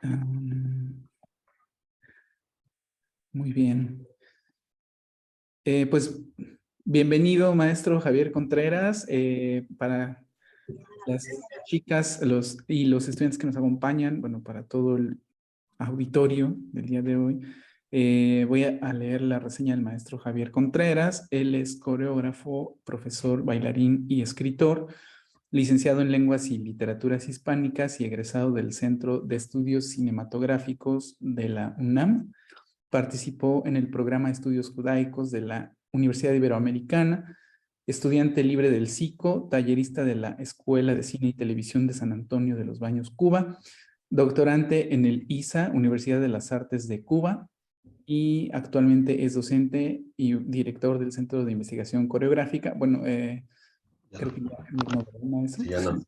Um, Muy bien. Pues bienvenido, maestro Javier Contreras. Para las chicas y los estudiantes que nos acompañan, bueno, para todo el auditorio del día de hoy, voy a leer la reseña del maestro Javier Contreras. Él es coreógrafo, profesor, bailarín y escritor, licenciado en Lenguas y Literaturas Hispánicas y egresado del Centro de Estudios Cinematográficos de la UNAM. Participó en el programa de estudios judaicos de la Universidad Iberoamericana, estudiante libre del SICO, tallerista de la Escuela de Cine y Televisión de San Antonio de los Baños, Cuba, doctorante en el ISA, Universidad de las Artes de Cuba, y actualmente es docente y director del Centro de Investigación Coreográfica. Bueno, Ya creo no. que ya no, maestro. Sí, ya no.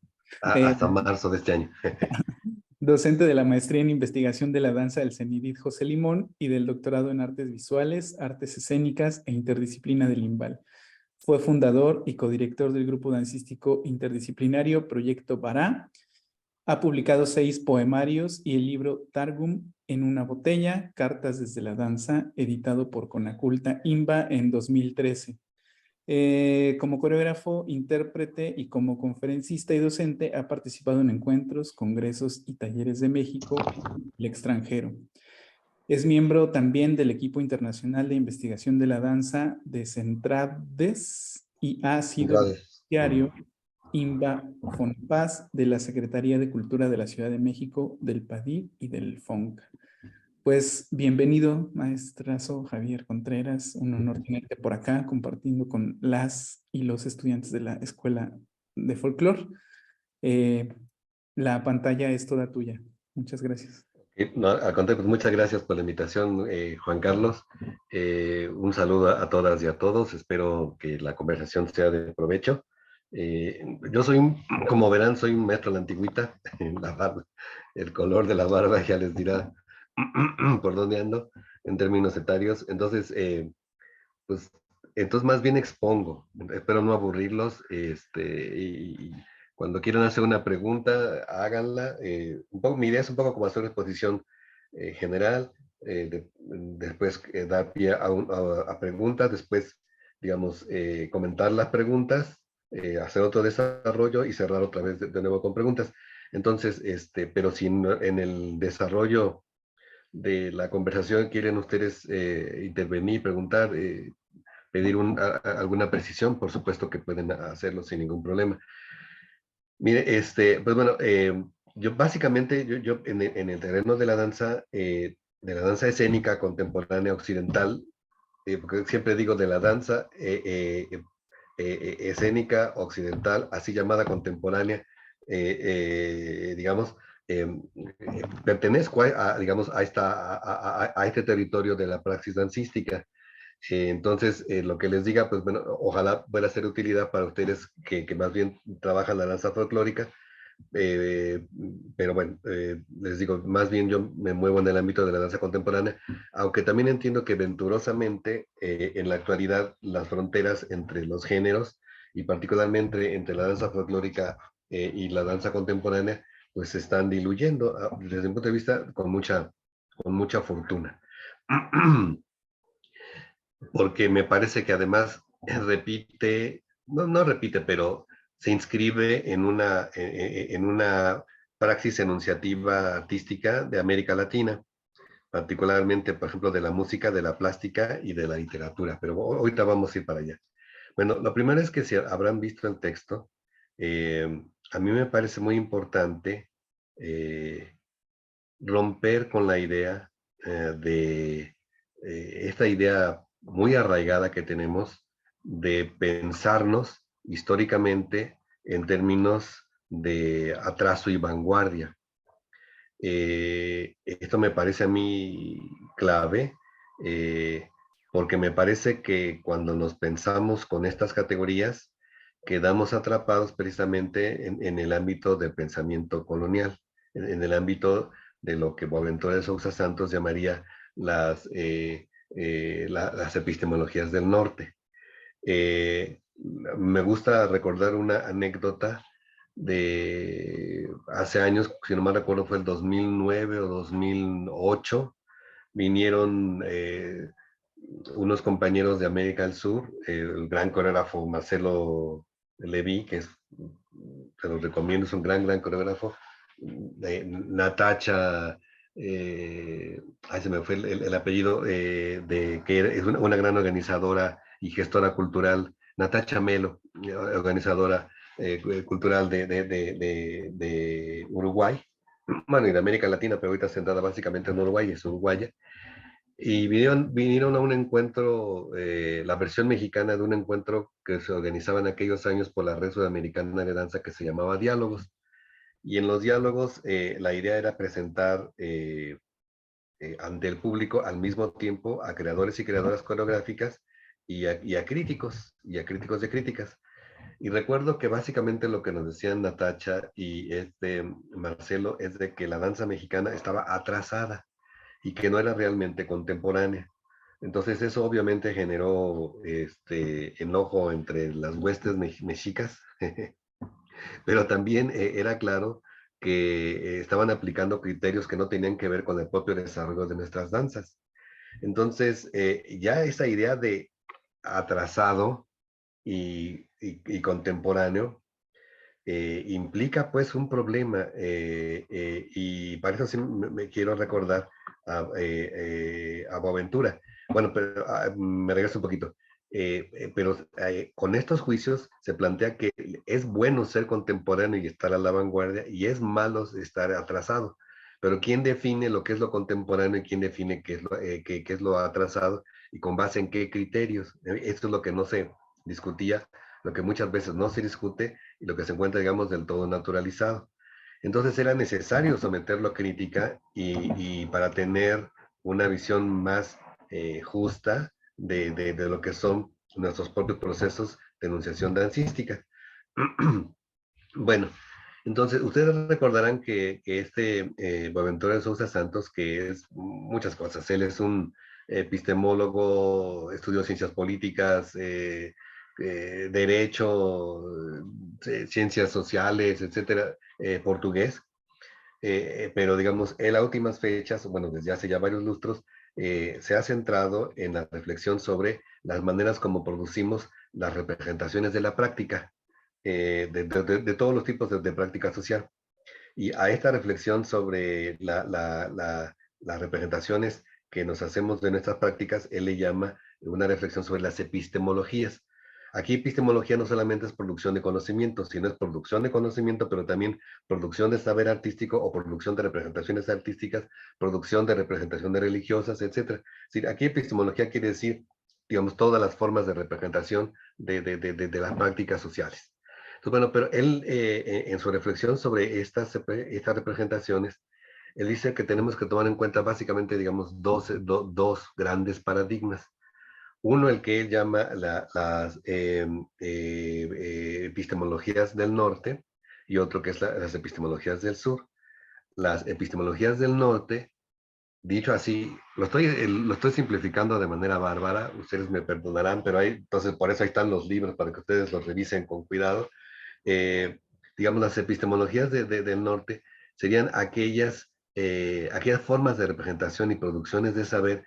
Eh, Hasta marzo de este año. Docente de la maestría en investigación de la danza del CENIDIT José Limón y del doctorado en artes visuales, artes escénicas e interdisciplina del IMBAL. Fue fundador y codirector del grupo dancístico interdisciplinario Proyecto Bará. Ha publicado 6 poemarios y el libro Targum en una botella, Cartas desde la danza, editado por Conaculta IMBA en 2013. Como coreógrafo, intérprete y como conferencista y docente ha participado en encuentros, congresos y talleres de México y el extranjero. Es miembro también del equipo internacional de investigación de la danza de Centrades y ha sido Andrade. beneficiario INBA FONPAS de la Secretaría de Cultura de la Ciudad de México, del PADI y del FONCA. Pues bienvenido, maestrazo Javier Contreras. Un honor tenerte por acá compartiendo con las y los estudiantes de la Escuela de Folclore. Eh, la pantalla es toda tuya. Muchas gracias. No, al contrario, pues muchas gracias por la invitación, Juan Carlos. Un saludo a todas y a todos. Espero que la conversación sea de provecho. Yo como verán, soy un maestro a la antigüita. La barba, el color de la barba ya les dirá por dónde ando en términos etarios. Pues, entonces más bien expongo. Espero no aburrirlos. Y cuando quieran hacer una pregunta, háganla. Mi idea es un poco como hacer una exposición general, después dar pie a preguntas, después, digamos, comentar las preguntas, hacer otro desarrollo y cerrar otra vez de nuevo con preguntas. Entonces, pero si en el desarrollo de la conversación quieren ustedes intervenir, preguntar, pedir alguna precisión, por supuesto que pueden hacerlo sin ningún problema. Mire, pues bueno, yo básicamente, yo en el terreno de la danza escénica contemporánea occidental, porque siempre digo de la danza escénica occidental, así llamada contemporánea, digamos, pertenezco digamos, a este territorio de la praxis dancística. Entonces, lo que les diga, pues bueno, ojalá pueda ser de utilidad para ustedes que más bien trabajan la danza folclórica, eh, pero bueno, les digo, más bien yo me muevo en el ámbito de la danza contemporánea, aunque también entiendo que venturosamente en la actualidad las fronteras entre los géneros y particularmente entre la danza folclórica y la danza contemporánea, pues se están diluyendo desde mi punto de vista con mucha fortuna. Porque me parece que además repite, no repite, pero se inscribe en una praxis enunciativa artística de América Latina, particularmente, por ejemplo, de la música, de la plástica y de la literatura, pero ahorita vamos a ir para allá. Bueno, lo primero es que si habrán visto el texto, a mí me parece muy importante eh, romper con la idea de esta idea muy arraigada que tenemos de pensarnos históricamente en términos de atraso y vanguardia. Esto me parece a mí clave, eh, porque me parece que cuando nos pensamos con estas categorías, quedamos atrapados precisamente en el ámbito del pensamiento colonial, en el ámbito de lo que Boaventura de Sousa Santos llamaría las epistemologías del norte. Me gusta recordar una anécdota de hace años, si no mal recuerdo fue el 2009 o 2008, vinieron unos compañeros de América del Sur, el gran coreógrafo Marcelo Levy, que es, te lo recomiendo, es un gran coreógrafo, Natacha, ay, se me fue el apellido, es una gran organizadora y gestora cultural, Natacha Melo, organizadora cultural de Uruguay, bueno, y de América Latina, pero ahorita centrada básicamente en Uruguay, es uruguaya. Y vinieron a un encuentro, la versión mexicana de un encuentro que se organizaba en aquellos años por la Red Sudamericana de Danza que se llamaba Diálogos. Y en los diálogos la idea era presentar ante el público al mismo tiempo a creadores y creadoras coreográficas y a críticos de críticas. Y recuerdo que básicamente lo que nos decían Natacha y Marcelo es de que la danza mexicana estaba atrasada y que no era realmente contemporánea. Entonces eso obviamente generó enojo entre las huestes mexicas, pero también era claro que estaban aplicando criterios que no tenían que ver con el propio desarrollo de nuestras danzas. Entonces ya esa idea de atrasado y contemporáneo implica pues un problema y para eso sí me quiero recordar a Boaventura. Bueno, pero me regreso un poquito. Pero con estos juicios se plantea que es bueno ser contemporáneo y estar a la vanguardia y es malo estar atrasado. Pero ¿quién define lo que es lo contemporáneo y quién define qué es lo atrasado y con base en qué criterios? Esto es lo que no se discutía, lo que muchas veces no se discute y lo que se encuentra, digamos, del todo naturalizado. Entonces era necesario someterlo a crítica y para tener una visión más justa de lo que son nuestros propios procesos de enunciación dancística. Bueno, entonces ustedes recordarán que Boaventura de Sousa Santos, que es muchas cosas, él es un epistemólogo, estudió ciencias políticas, derecho, ciencias sociales, etcétera, portugués, pero digamos, él a últimas fechas, bueno, desde hace ya varios lustros, se ha centrado en la reflexión sobre las maneras como producimos las representaciones de la práctica, de todos los tipos de práctica social. Y a esta reflexión sobre las representaciones que nos hacemos de nuestras prácticas, él le llama una reflexión sobre las epistemologías. Aquí epistemología no solamente es producción de conocimiento, sino es producción de conocimiento, pero también producción de saber artístico o producción de representaciones artísticas, producción de representaciones religiosas, etc. Es decir, aquí epistemología quiere decir, digamos, todas las formas de representación de las prácticas sociales. Entonces, bueno, pero él en su reflexión sobre estas representaciones, él dice que tenemos que tomar en cuenta básicamente, digamos, dos grandes paradigmas. Uno, el que él llama las epistemologías del norte, y otro que es las epistemologías del sur. Las epistemologías del norte, dicho así, lo estoy simplificando de manera bárbara, ustedes me perdonarán, pero entonces por eso ahí están los libros para que ustedes los revisen con cuidado. Digamos, las epistemologías del norte serían aquellas formas de representación y producciones de saber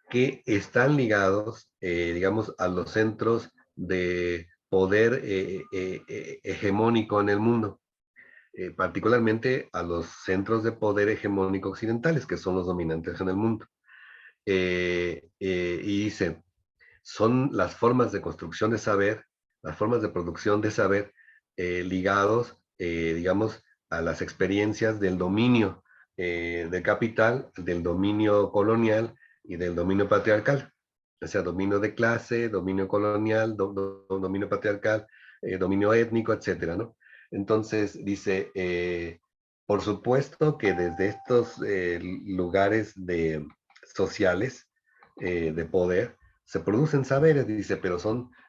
que están ligados, digamos, a los centros de poder hegemónico en el mundo, particularmente a los centros de poder hegemónico occidentales, que son los dominantes en el mundo. Y dice, son las formas de construcción de saber, las formas de producción de saber ligados, digamos, a las experiencias del dominio del capital, del dominio colonial y del dominio patriarcal. O sea, dominio de clase, dominio colonial, dominio patriarcal, dominio étnico, etcétera, ¿no? Entonces, dice, por supuesto que desde estos lugares sociales de poder, se producen saberes, dice, pero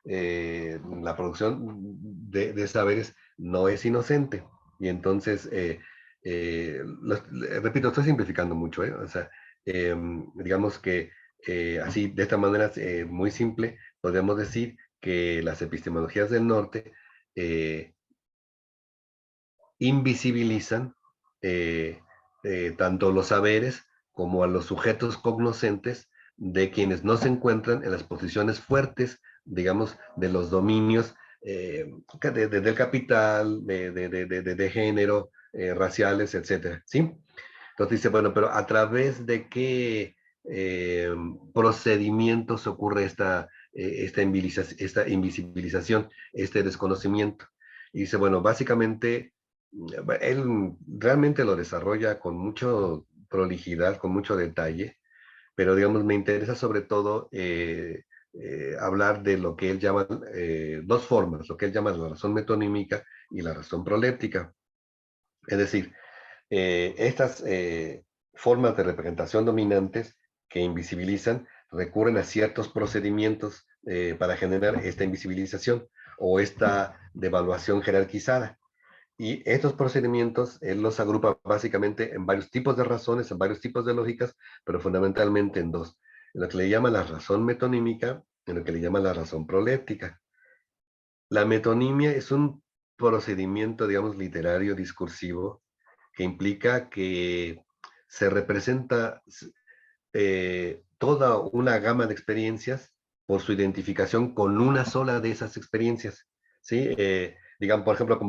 la producción de saberes no es inocente. Y entonces, repito, estoy simplificando mucho, ¿eh? O sea, digamos que así, de esta manera muy simple, podemos decir que las epistemologías del norte invisibilizan tanto los saberes como a los sujetos cognoscentes de quienes no se encuentran en las posiciones fuertes, digamos, de los dominios del capital, de género, raciales, etcétera, ¿sí? Entonces dice, bueno, pero ¿a través de qué procedimientos ocurre esta invisibilización, este desconocimiento? Y dice, bueno, básicamente, él realmente lo desarrolla con mucha prolijidad, con mucho detalle, pero digamos, me interesa sobre todo hablar de lo que él llama, dos formas, lo que él llama la razón metonímica y la razón proléptica. Es decir, estas formas de representación dominantes que invisibilizan recurren a ciertos procedimientos para generar esta invisibilización o esta devaluación jerarquizada. Y estos procedimientos él los agrupa básicamente en varios tipos de razones, en varios tipos de lógicas, pero fundamentalmente en dos. En lo que le llama la razón metonímica, en lo que le llama la razón proléptica. La metonimia es un procedimiento, digamos, literario, discursivo, que implica que se representa toda una gama de experiencias por su identificación con una sola de esas experiencias, ¿sí? Digamos, por ejemplo,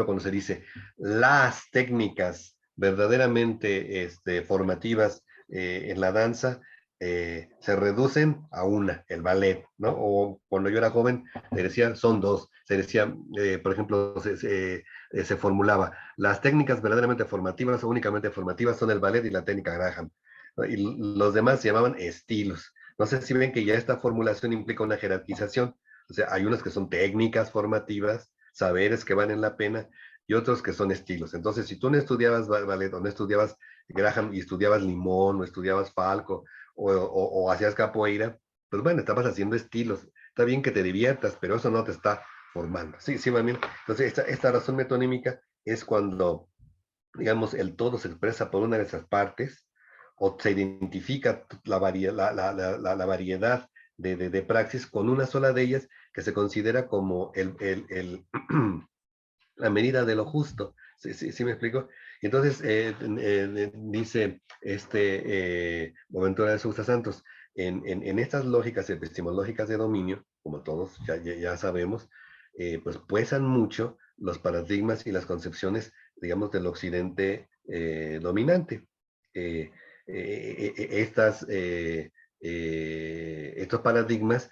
cuando se dice las técnicas verdaderamente formativas en la danza, se reducen a una, el ballet, ¿no? O cuando yo era joven, se decía, son dos. Se decía, por ejemplo, se formulaba, las técnicas verdaderamente formativas o únicamente formativas son el ballet y la técnica Graham, ¿no? Y los demás se llamaban estilos. No sé si ven que ya esta formulación implica una jerarquización. O sea, hay unas que son técnicas formativas, saberes que valen la pena, y otros que son estilos. Entonces, si tú no estudiabas ballet o no estudiabas Graham y estudiabas Limón o estudiabas Falco o hacías capoeira, pues bueno, estabas haciendo estilos. Está bien que te diviertas, pero eso no te está formando. Sí, sí, va bien. Entonces, esta razón metonímica es cuando, digamos, el todo se expresa por una de esas partes o se identifica la variedad de praxis con una sola de ellas que se considera como la medida de lo justo. ¿Sí, sí, sí me explico? Y entonces dice Boaventura de Sousa Santos, en estas lógicas epistemológicas de dominio, como todos ya sabemos, pues pesan mucho los paradigmas y las concepciones, digamos, del occidente dominante. Eh, estos paradigmas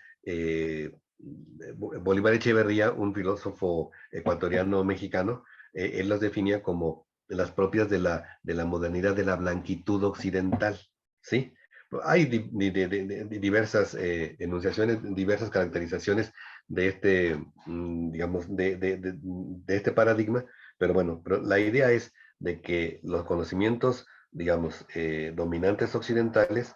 Bolívar Echeverría, un filósofo ecuatoriano-mexicano, él los definía como las propias de la modernidad de la blanquitud occidental, ¿sí? Hay diversas enunciaciones, diversas caracterizaciones de digamos, de este paradigma, pero bueno, pero la idea es de que los conocimientos, digamos, dominantes occidentales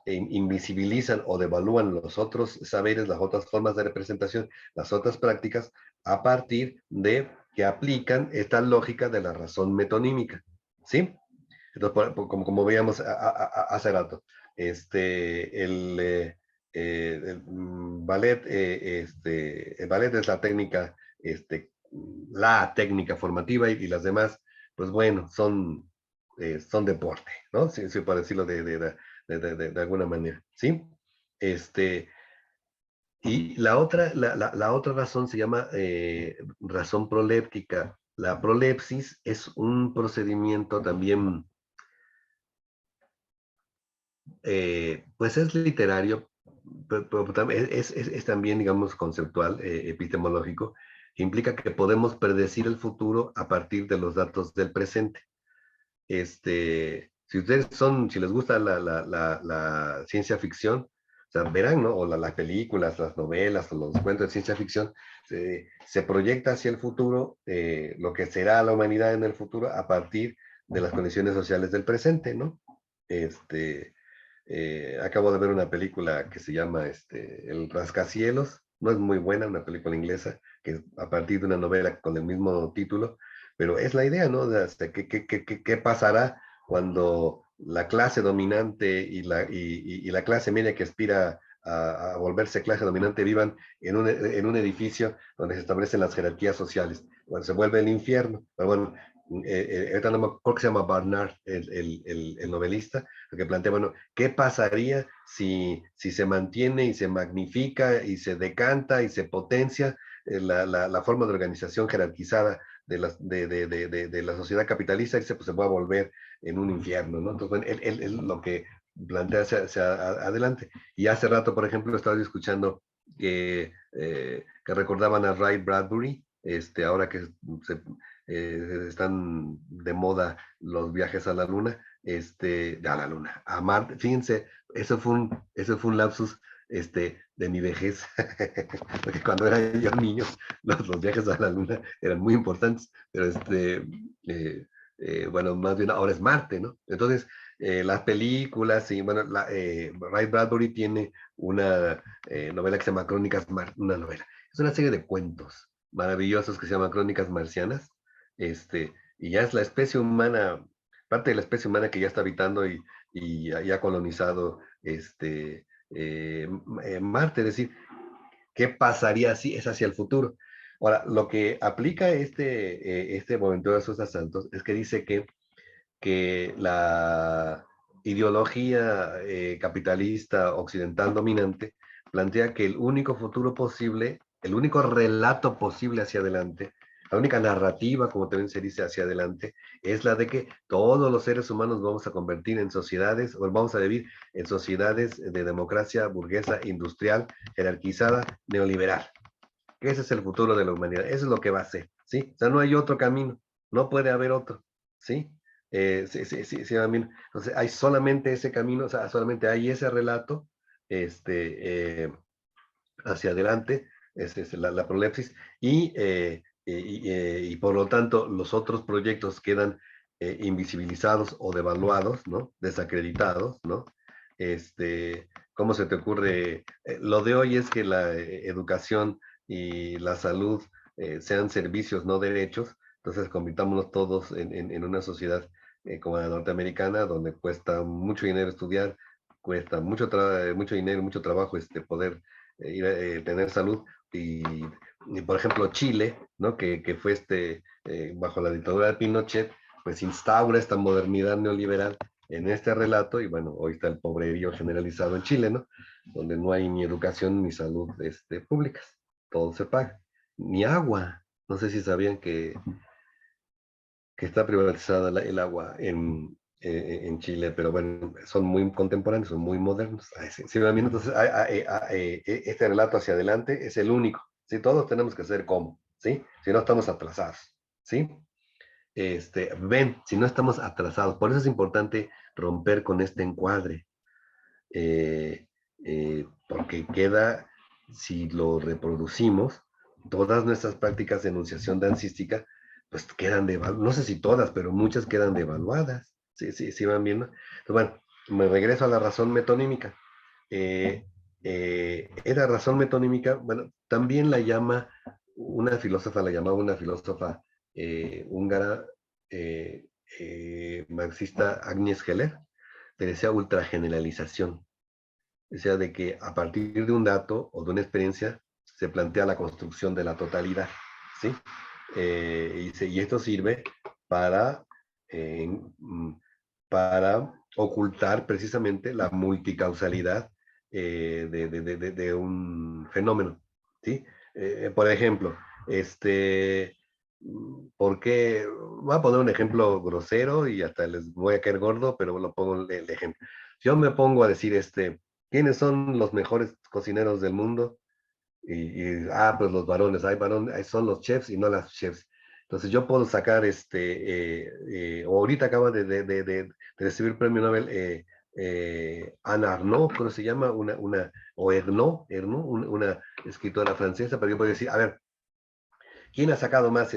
invisibilizan o devalúan los otros saberes, las otras formas de representación, las otras prácticas, a partir de que aplican esta lógica de la razón metonímica, ¿sí? Entonces, como veíamos hace rato, el ballet es la técnica formativa y las demás, pues bueno, son deporte, ¿no? Sí, sí, para decirlo de alguna manera, ¿sí? Este, y la otra razón se llama razón proléptica. La prolepsis es un procedimiento también, pues es literario, pero también es también, digamos, conceptual, epistemológico, que implica que podemos predecir el futuro a partir de los datos del presente. Si les gusta la ciencia ficción, o sea, verán, ¿no? O las películas, las novelas, o los cuentos de ciencia ficción, se proyecta hacia el futuro, lo que será la humanidad en el futuro a partir de las condiciones sociales del presente, ¿no? Este, Acabo de ver una película que se llama El Rascacielos, no es muy buena, una película inglesa, que es a partir de una novela con el mismo título, pero es la idea, ¿no? ¿Qué pasará cuando la clase dominante y la clase media que aspira a volverse clase dominante vivan en un edificio donde se establecen las jerarquías sociales? bueno, se vuelve el infierno. Pero bueno, ahorita no me acuerdo que se llama Barnard, el novelista, que plantea, bueno, ¿qué pasaría si se mantiene y se magnifica y se decanta y se potencia la forma de organización jerarquizada de la sociedad capitalista? Y pues se va a volver en un infierno, ¿no? Entonces, bueno, él lo que plantea hacia adelante. Y hace rato, por ejemplo, estaba escuchando que recordaban a Ray Bradbury, ahora que están de moda los viajes a la luna, a la luna, a Marte. Fíjense, eso fue un lapsus de mi vejez, porque cuando era yo niño, los viajes a la luna eran muy importantes, pero bueno, más bien ahora es Marte, ¿no? Entonces, las películas, y bueno, Ray Bradbury tiene una novela que se llama una novela, es una serie de cuentos maravillosos que se llama Crónicas Marcianas, y ya es la especie humana, parte de la especie humana que ya está habitando y ya ha colonizado Marte, es decir, ¿qué pasaría si es hacia el futuro? Ahora, lo que aplica este Boaventura de Sousa Santos es que dice que la ideología capitalista occidental dominante plantea que el único futuro posible, el único relato posible hacia adelante, la única narrativa, como también se dice, hacia adelante, es la de que todos los seres humanos vamos a convertir en sociedades, o vamos a vivir en sociedades de democracia burguesa, industrial, jerarquizada, neoliberal. Ese es el futuro de la humanidad, eso es lo que va a ser, ¿sí? O sea, no hay otro camino, no puede haber otro, ¿sí? Sí, entonces hay solamente ese camino, o sea, solamente hay ese relato, hacia adelante, es la prolepsis, y por lo tanto los otros proyectos quedan invisibilizados o devaluados, ¿no? Desacreditados, ¿no? ¿Cómo se te ocurre? Lo de hoy es que la educación y la salud sean servicios, no derechos, entonces convirtámonos todos en una sociedad como la norteamericana, donde cuesta mucho dinero estudiar, cuesta mucho dinero, mucho trabajo poder tener salud. Y, por ejemplo, Chile, ¿no? Que fue bajo la dictadura de Pinochet, pues instaura esta modernidad neoliberal en este relato, y bueno, hoy está el pobrerío generalizado en Chile, ¿no? Donde no hay ni educación ni salud públicas, todo se paga, ni agua. No sé si sabían que está privatizada el agua en Chile, pero bueno, son muy contemporáneos, son muy modernos. Sí, sí, entonces, este relato hacia adelante es el único. ¿Sí? Todos tenemos que ser como, ¿sí? Si no estamos atrasados, ¿sí? Si no estamos atrasados, por eso es importante romper con este encuadre, porque queda, si lo reproducimos, todas nuestras prácticas de enunciación dancística, pues quedan no sé si todas, pero muchas quedan devaluadas. Sí, sí, sí van viendo. Entonces, bueno, me regreso a la razón metonímica. Esa razón metonímica, bueno, también la llamaba una filósofa húngara, marxista, Agnes Heller, le decía ultrageneralización. O sea, de que a partir de un dato o de una experiencia se plantea la construcción de la totalidad, ¿sí? Y esto sirve para, eh, mm, para ocultar precisamente la multicausalidad de un fenómeno, ¿sí? Por ejemplo, ¿por qué? Voy a poner un ejemplo grosero y hasta les voy a caer gordo, pero lo pongo el ejemplo. Yo me pongo a decir, ¿quiénes son los mejores cocineros del mundo? Pues los varones, hay varones, son los chefs y no las chefs. Entonces yo puedo sacar, ahorita acaba de recibir premio Nobel Anne Arnaud, ¿cómo se llama? O Ernaux, una escritora francesa, pero yo puedo decir, a ver, quién ha sacado más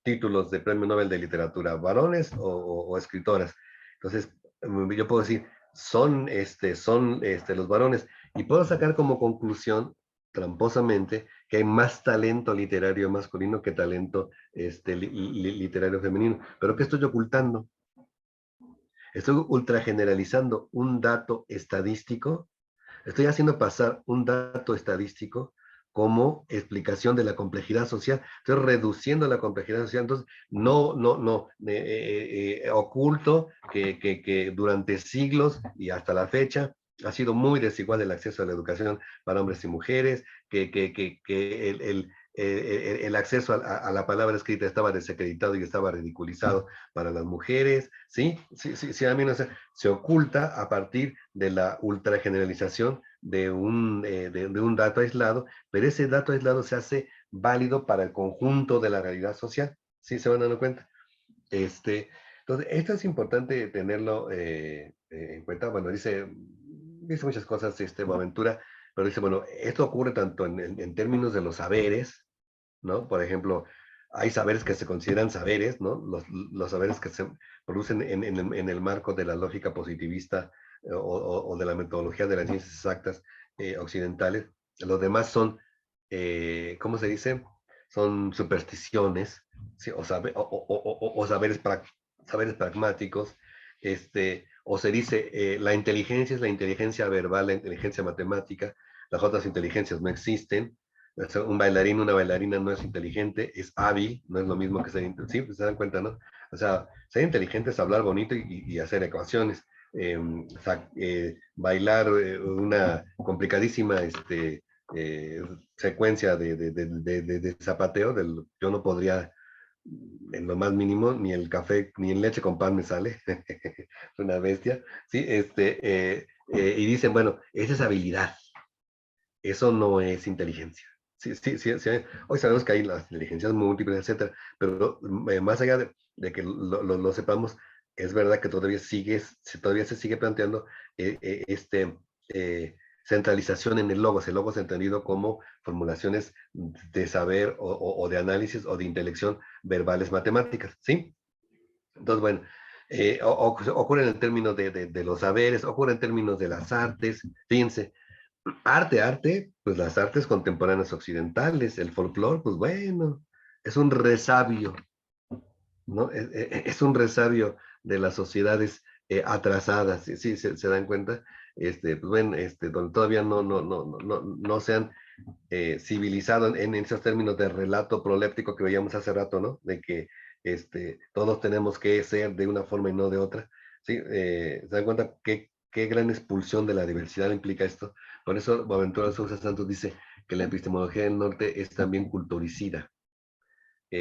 títulos de premio Nobel de literatura, varones o escritoras? Entonces, yo puedo decir, son los varones, y puedo sacar como conclusión, tramposamente, que hay más talento literario masculino que talento literario femenino. ¿Pero qué estoy ocultando? Estoy ultrageneralizando un dato estadístico. Estoy haciendo pasar un dato estadístico como explicación de la complejidad social. Estoy reduciendo la complejidad social. Entonces, oculto que durante siglos y hasta la fecha ha sido muy desigual el acceso a la educación para hombres y mujeres, que el acceso a la palabra escrita estaba desacreditado y estaba ridiculizado para las mujeres, ¿sí? Sí, a mí no sé, se oculta a partir de la ultrageneralización de un dato aislado, pero ese dato aislado se hace válido para el conjunto de la realidad social, ¿sí? ¿Se van dando cuenta? Entonces, esto es importante tenerlo en cuenta. Bueno, dice muchas cosas Boaventura, pero dice, bueno, esto ocurre tanto en términos de los saberes, ¿no? Por ejemplo, hay saberes que se consideran saberes, ¿no? Los saberes que se producen en el marco de la lógica positivista o de la metodología de las ciencias exactas occidentales. Los demás son, ¿cómo se dice? Son supersticiones, ¿sí? O saberes pragmáticos, o se dice, la inteligencia es la inteligencia verbal, la inteligencia matemática, las otras inteligencias no existen. O sea, un bailarín, una bailarina no es inteligente, es hábil, no es lo mismo que ser inteligente. Sí, pues se dan cuenta, ¿no? O sea, ser inteligente es hablar bonito y hacer ecuaciones. Bailar una complicadísima secuencia de zapateo, yo no podría en lo más mínimo, ni el café, ni en leche con pan me sale, es una bestia, ¿sí? Y dicen, bueno, esa es habilidad, eso no es inteligencia. Sí. Hoy sabemos que hay las inteligencias múltiples, etcétera, pero más allá de que lo sepamos, es verdad que todavía se sigue planteando eh, centralización en el logos entendido como formulaciones de saber o de análisis o de intelección verbales matemáticas, ¿sí? Entonces, bueno, ocurre en el término de los saberes, ocurre en términos de las artes, fíjense, arte, pues las artes contemporáneas occidentales, el folclore, pues bueno, es un resabio, ¿no? Es un resabio de las sociedades atrasadas, sí, se dan cuenta, pues bueno, donde todavía no se han civilizado en esos términos de relato proléptico que veíamos hace rato, ¿no? De que todos tenemos que ser de una forma y no de otra, ¿sí? ¿Se dan cuenta qué gran expulsión de la diversidad implica esto? Por eso Boaventura Sousa Santos dice que la epistemología del norte es también culturicida.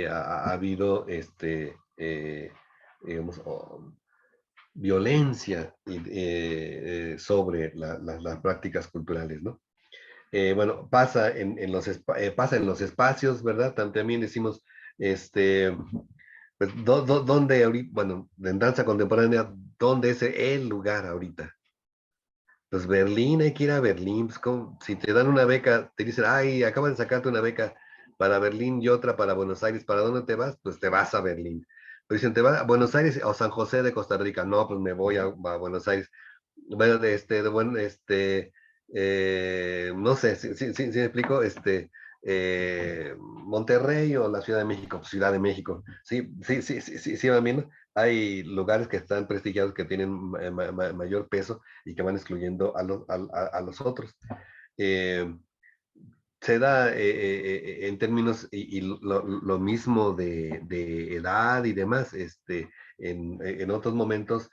Ha habido digamos, violencia sobre las prácticas culturales, ¿no? Bueno, pasa en los espacios, ¿verdad? También decimos, pues, ¿dónde ahorita, bueno, en danza contemporánea, dónde es el lugar ahorita? Pues Berlín, hay que ir a Berlín. Pues, si te dan una beca, te dicen, ay, acaban de sacarte una beca para Berlín y otra para Buenos Aires, ¿para dónde te vas? Pues te vas a Berlín. Pero dicen, ¿te vas a Buenos Aires o San José de Costa Rica? No, pues me voy a Buenos Aires. Bueno, no sé, si me explico, Monterrey o la Ciudad de México, pues, Ciudad de México, sí, van viendo, hay lugares que están prestigiados que tienen mayor peso y que van excluyendo a los otros. Eh, Se da en términos y lo mismo de edad y demás, en otros momentos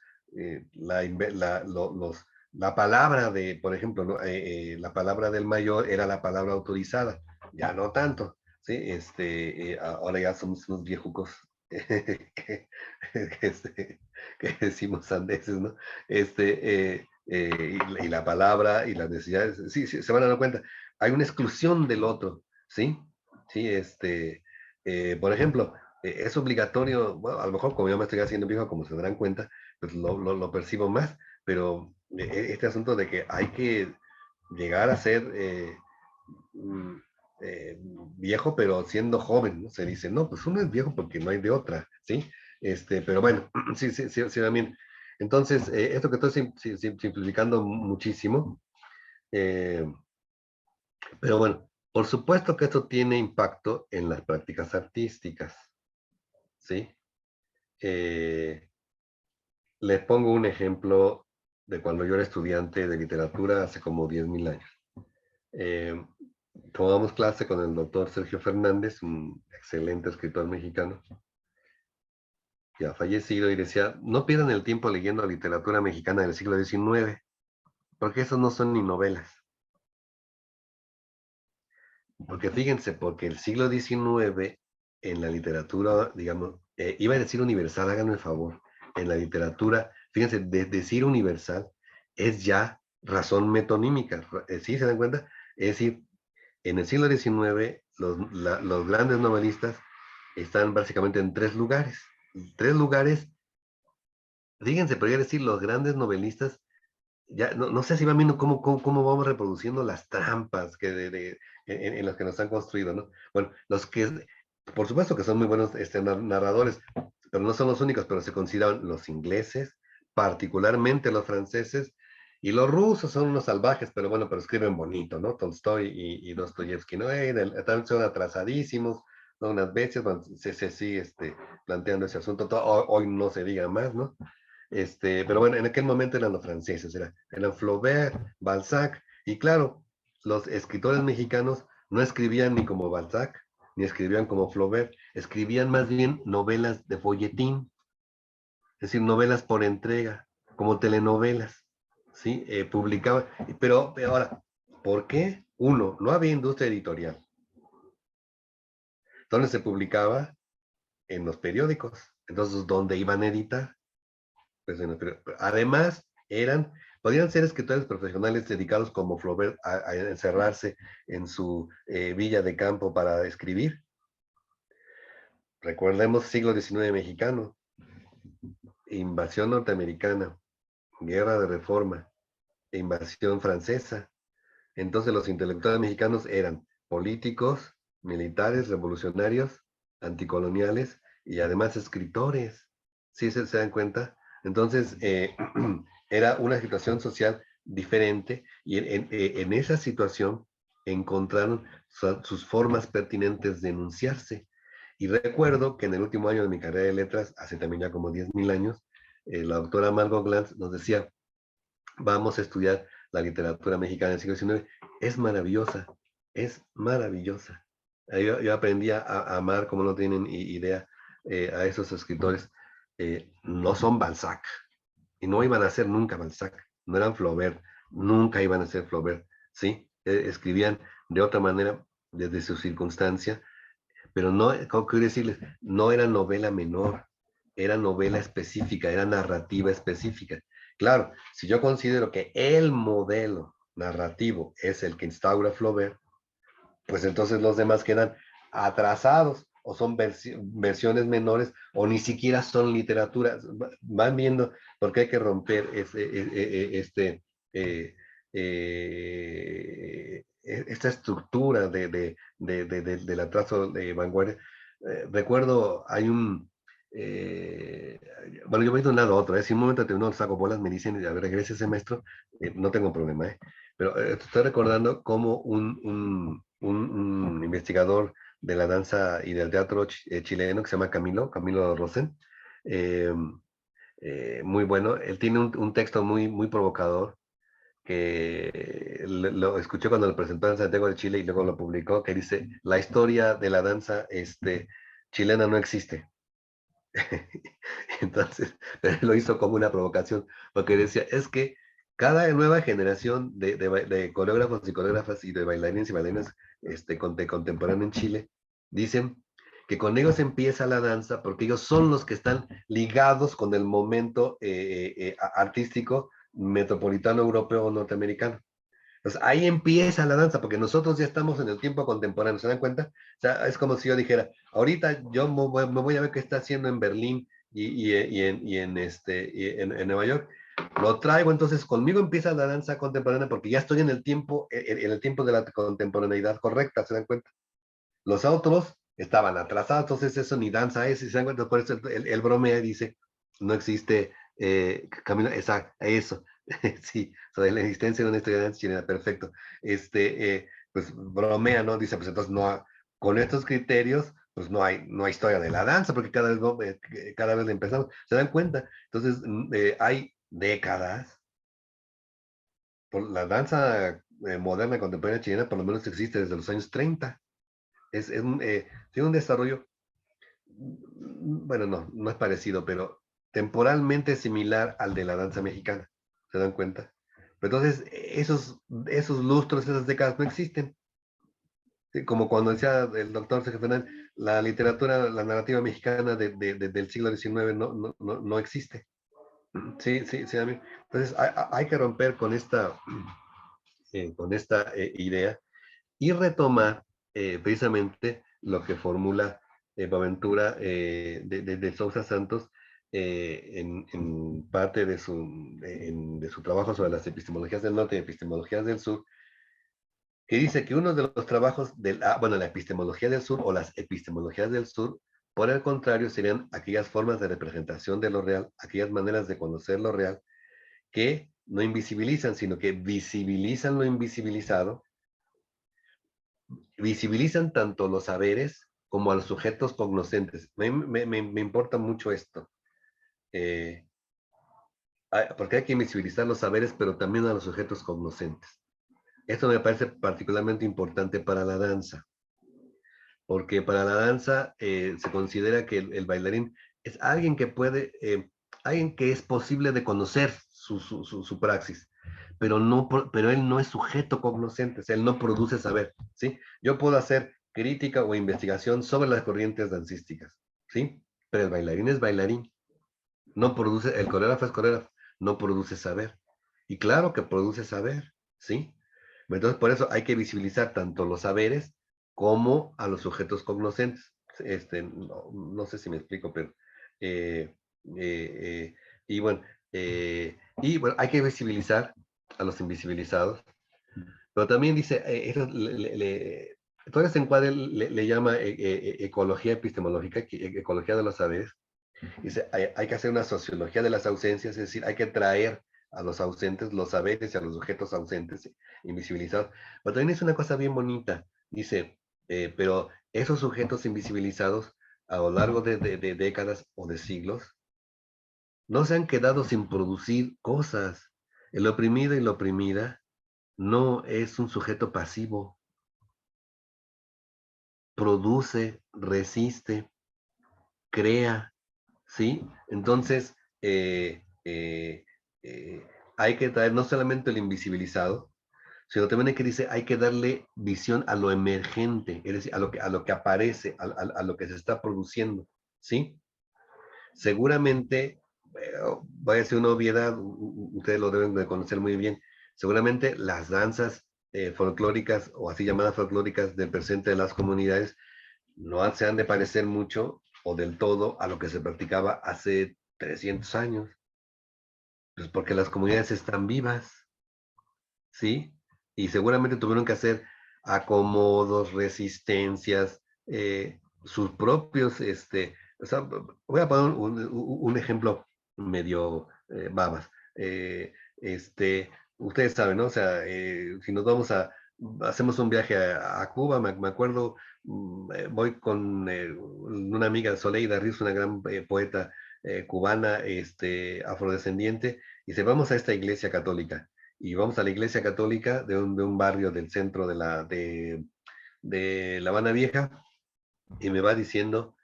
la palabra por ejemplo, ¿no? La palabra del mayor era la palabra autorizada, ya no tanto, ¿sí? Ahora ya somos unos viejucos que, que decimos sandeces, ¿no? Y la palabra y las necesidades, sí, se van a dar cuenta, hay una exclusión del otro, ¿sí? Sí, por ejemplo, es obligatorio, bueno, a lo mejor como yo me estoy haciendo viejo, como se darán cuenta, pues lo percibo más, pero este asunto de que hay que llegar a ser mm, eh, viejo, pero siendo joven, ¿no? Se dice, no, pues uno es viejo porque no hay de otra, ¿sí? Pero bueno, sí, también. Entonces, esto que estoy simplificando muchísimo, eh, pero bueno, por supuesto que esto tiene impacto en las prácticas artísticas, ¿sí? Eh, Les pongo un ejemplo de cuando yo era estudiante de literatura hace como 10.000 años. Eh, tomamos clase con el doctor Sergio Fernández, un excelente escritor mexicano, ya fallecido, y decía, no pierdan el tiempo leyendo literatura mexicana del siglo XIX, porque esos no son ni novelas. Porque fíjense, porque el siglo XIX en la literatura, digamos, iba a decir universal, háganme el favor, en la literatura, fíjense, de decir universal es ya razón metonímica, ¿sí se dan cuenta? Es decir, en el siglo XIX los grandes novelistas están básicamente en tres lugares, fíjense, podría decir los grandes novelistas ya no sé si van viendo cómo vamos reproduciendo las trampas en las que nos han construido, ¿no? Bueno, los que, por supuesto que son muy buenos narradores, pero no son los únicos, pero se consideran los ingleses, particularmente los franceses, y los rusos son unos salvajes, pero bueno, pero escriben bonito, ¿no? Tolstoy y Dostoyevsky, ¿no? También son atrasadísimos, son unas bestias, bueno, se sigue planteando ese asunto, hoy no se diga más, ¿no? Pero bueno, en aquel momento eran los franceses, eran Flaubert, Balzac, y claro, los escritores mexicanos no escribían ni como Balzac, ni escribían como Flaubert, escribían más bien novelas de folletín, es decir, novelas por entrega, como telenovelas, ¿sí? Publicaban, pero ahora, ¿por qué? Uno, no había industria editorial, entonces se publicaba en los periódicos, entonces, ¿dónde iban a editar? Pues, además, podían ser escritores profesionales dedicados como Flaubert a encerrarse en su villa de campo para escribir. Recordemos siglo XIX mexicano, invasión norteamericana, guerra de reforma, invasión francesa. Entonces los intelectuales mexicanos eran políticos, militares, revolucionarios, anticoloniales y además escritores. ¿Sí se dan cuenta? Entonces, era una situación social diferente y en esa situación encontraron sus formas pertinentes de enunciarse. Y recuerdo que en el último año de mi carrera de letras, hace también ya como 10,000 años, la doctora Margot Glantz nos decía, vamos a estudiar la literatura mexicana del siglo XIX. Es maravillosa, es maravillosa. Yo aprendí a amar, como no tienen idea, a esos escritores. No son Balzac, y no iban a ser nunca Balzac, no eran Flaubert, nunca iban a ser Flaubert, ¿sí? Escribían de otra manera, desde su circunstancia, pero no, ¿cómo quiero decirles? No era novela menor, era novela específica, era narrativa específica. Claro, si yo considero que el modelo narrativo es el que instaura Flaubert, pues entonces los demás quedan atrasados o son versiones menores o ni siquiera son literatura. Van viendo por qué hay que romper eh, esta estructura del atraso de vanguardia. Recuerdo, hay un... bueno, yo voy de un lado a otro. Si un momento determinado saco bolas, me dicen, a ver, regrese semestre, no tengo problema, pero estoy recordando cómo un investigador de la danza y del teatro chileno que se llama Camilo Rosen, eh, muy bueno. Él tiene un texto muy provocador que lo escuché cuando lo presentó en Santiago de Chile y luego lo publicó, que dice, la historia de la danza chilena no existe. Entonces, pero él lo hizo como una provocación, porque decía, es que cada nueva generación de coreógrafos y coreógrafas y de bailarines y bailarinas contemporáneos en Chile, dicen que con ellos empieza la danza porque ellos son los que están ligados con el momento artístico metropolitano europeo o norteamericano. Entonces, ahí empieza la danza, porque nosotros ya estamos en el tiempo contemporáneo, ¿se dan cuenta? O sea, es como si yo dijera, ahorita yo me voy a ver qué está haciendo en Berlín y en Nueva York. Lo traigo, entonces conmigo empieza la danza contemporánea porque ya estoy en el tiempo de la contemporaneidad correcta, ¿se dan cuenta? Los otros estaban atrasados, entonces eso ni danza es, ¿se dan cuenta? Por eso el bromea dice, no existe camino, exacto, eso, sí, sobre la existencia de una historia de danza chilena, perfecto. Pues bromea, ¿no? Dice, pues entonces con estos criterios, pues no hay historia de la danza, porque cada vez empezamos, ¿se dan cuenta? Entonces, hay décadas, por la danza moderna, contemporánea chilena, por lo menos existe desde los años 30. Tiene un desarrollo, bueno, no es parecido, pero temporalmente similar al de la danza mexicana. ¿Se dan cuenta? Pero entonces, esos lustros, esas décadas no existen. Sí, como cuando decía el doctor Sergio Fernández, la literatura, la narrativa mexicana del siglo XIX no existe. Sí, sí, sí. Entonces, hay que romper con esta idea y retomar precisamente lo que formula Boaventura de Sousa Santos en parte de su trabajo sobre las epistemologías del norte y epistemologías del sur, que dice que uno de los trabajos bueno, la epistemología del sur o las epistemologías del sur, por el contrario, serían aquellas formas de representación de lo real, aquellas maneras de conocer lo real, que no invisibilizan, sino que visibilizan lo invisibilizado, visibilizan tanto los saberes como a los sujetos cognoscentes. Me importa mucho esto, eh, porque hay que visibilizar los saberes, pero también a los sujetos cognoscentes. Esto me parece particularmente importante para la danza, porque para la danza se considera que el bailarín es alguien que puede, alguien que es posible de conocer su praxis, pero él no es sujeto cognoscente, o sea, él no produce saber, ¿sí? Yo puedo hacer crítica o investigación sobre las corrientes dancísticas, ¿sí? Pero el bailarín es bailarín, no produce, el coreógrafo es coreógrafo, no produce saber. Y claro que produce saber, ¿sí? Entonces, por eso hay que visibilizar tanto los saberes como a los sujetos cognoscentes. No sé si me explico, pero... eh, eh, y, bueno, hay que visibilizar a los invisibilizados, pero también dice, todo este encuadre le llama ecología epistemológica, ecología de los saberes. Dice, hay que hacer una sociología de las ausencias, es decir, hay que traer a los ausentes los saberes y a los sujetos ausentes, invisibilizados. Pero también es una cosa bien bonita, dice, pero esos sujetos invisibilizados a lo largo de décadas o de siglos no se han quedado sin producir cosas. El oprimido y la oprimida no es un sujeto pasivo, produce, resiste, crea, ¿sí? Entonces, eh, hay que traer no solamente el invisibilizado, sino también hay que darle visión a lo emergente, es decir, a lo que aparece, a lo que se está produciendo, ¿sí? Seguramente, voy a decir una obviedad, ustedes lo deben de conocer muy bien, seguramente las danzas folclóricas o así llamadas folclóricas del presente de las comunidades no se han de parecer mucho o del todo a lo que se practicaba hace 300 años, pues porque las comunidades están vivas, ¿sí? Y seguramente tuvieron que hacer acomodos, resistencias, sus propios, o sea, voy a poner un ejemplo medio babas. Ustedes saben, ¿no? O sea, si nos hacemos un viaje a Cuba, me acuerdo, voy con una amiga, Soleida Ríos, una gran poeta cubana, afrodescendiente, y dice, vamos a esta iglesia católica y vamos a la iglesia católica de un barrio del centro de La Habana Vieja y me va diciendo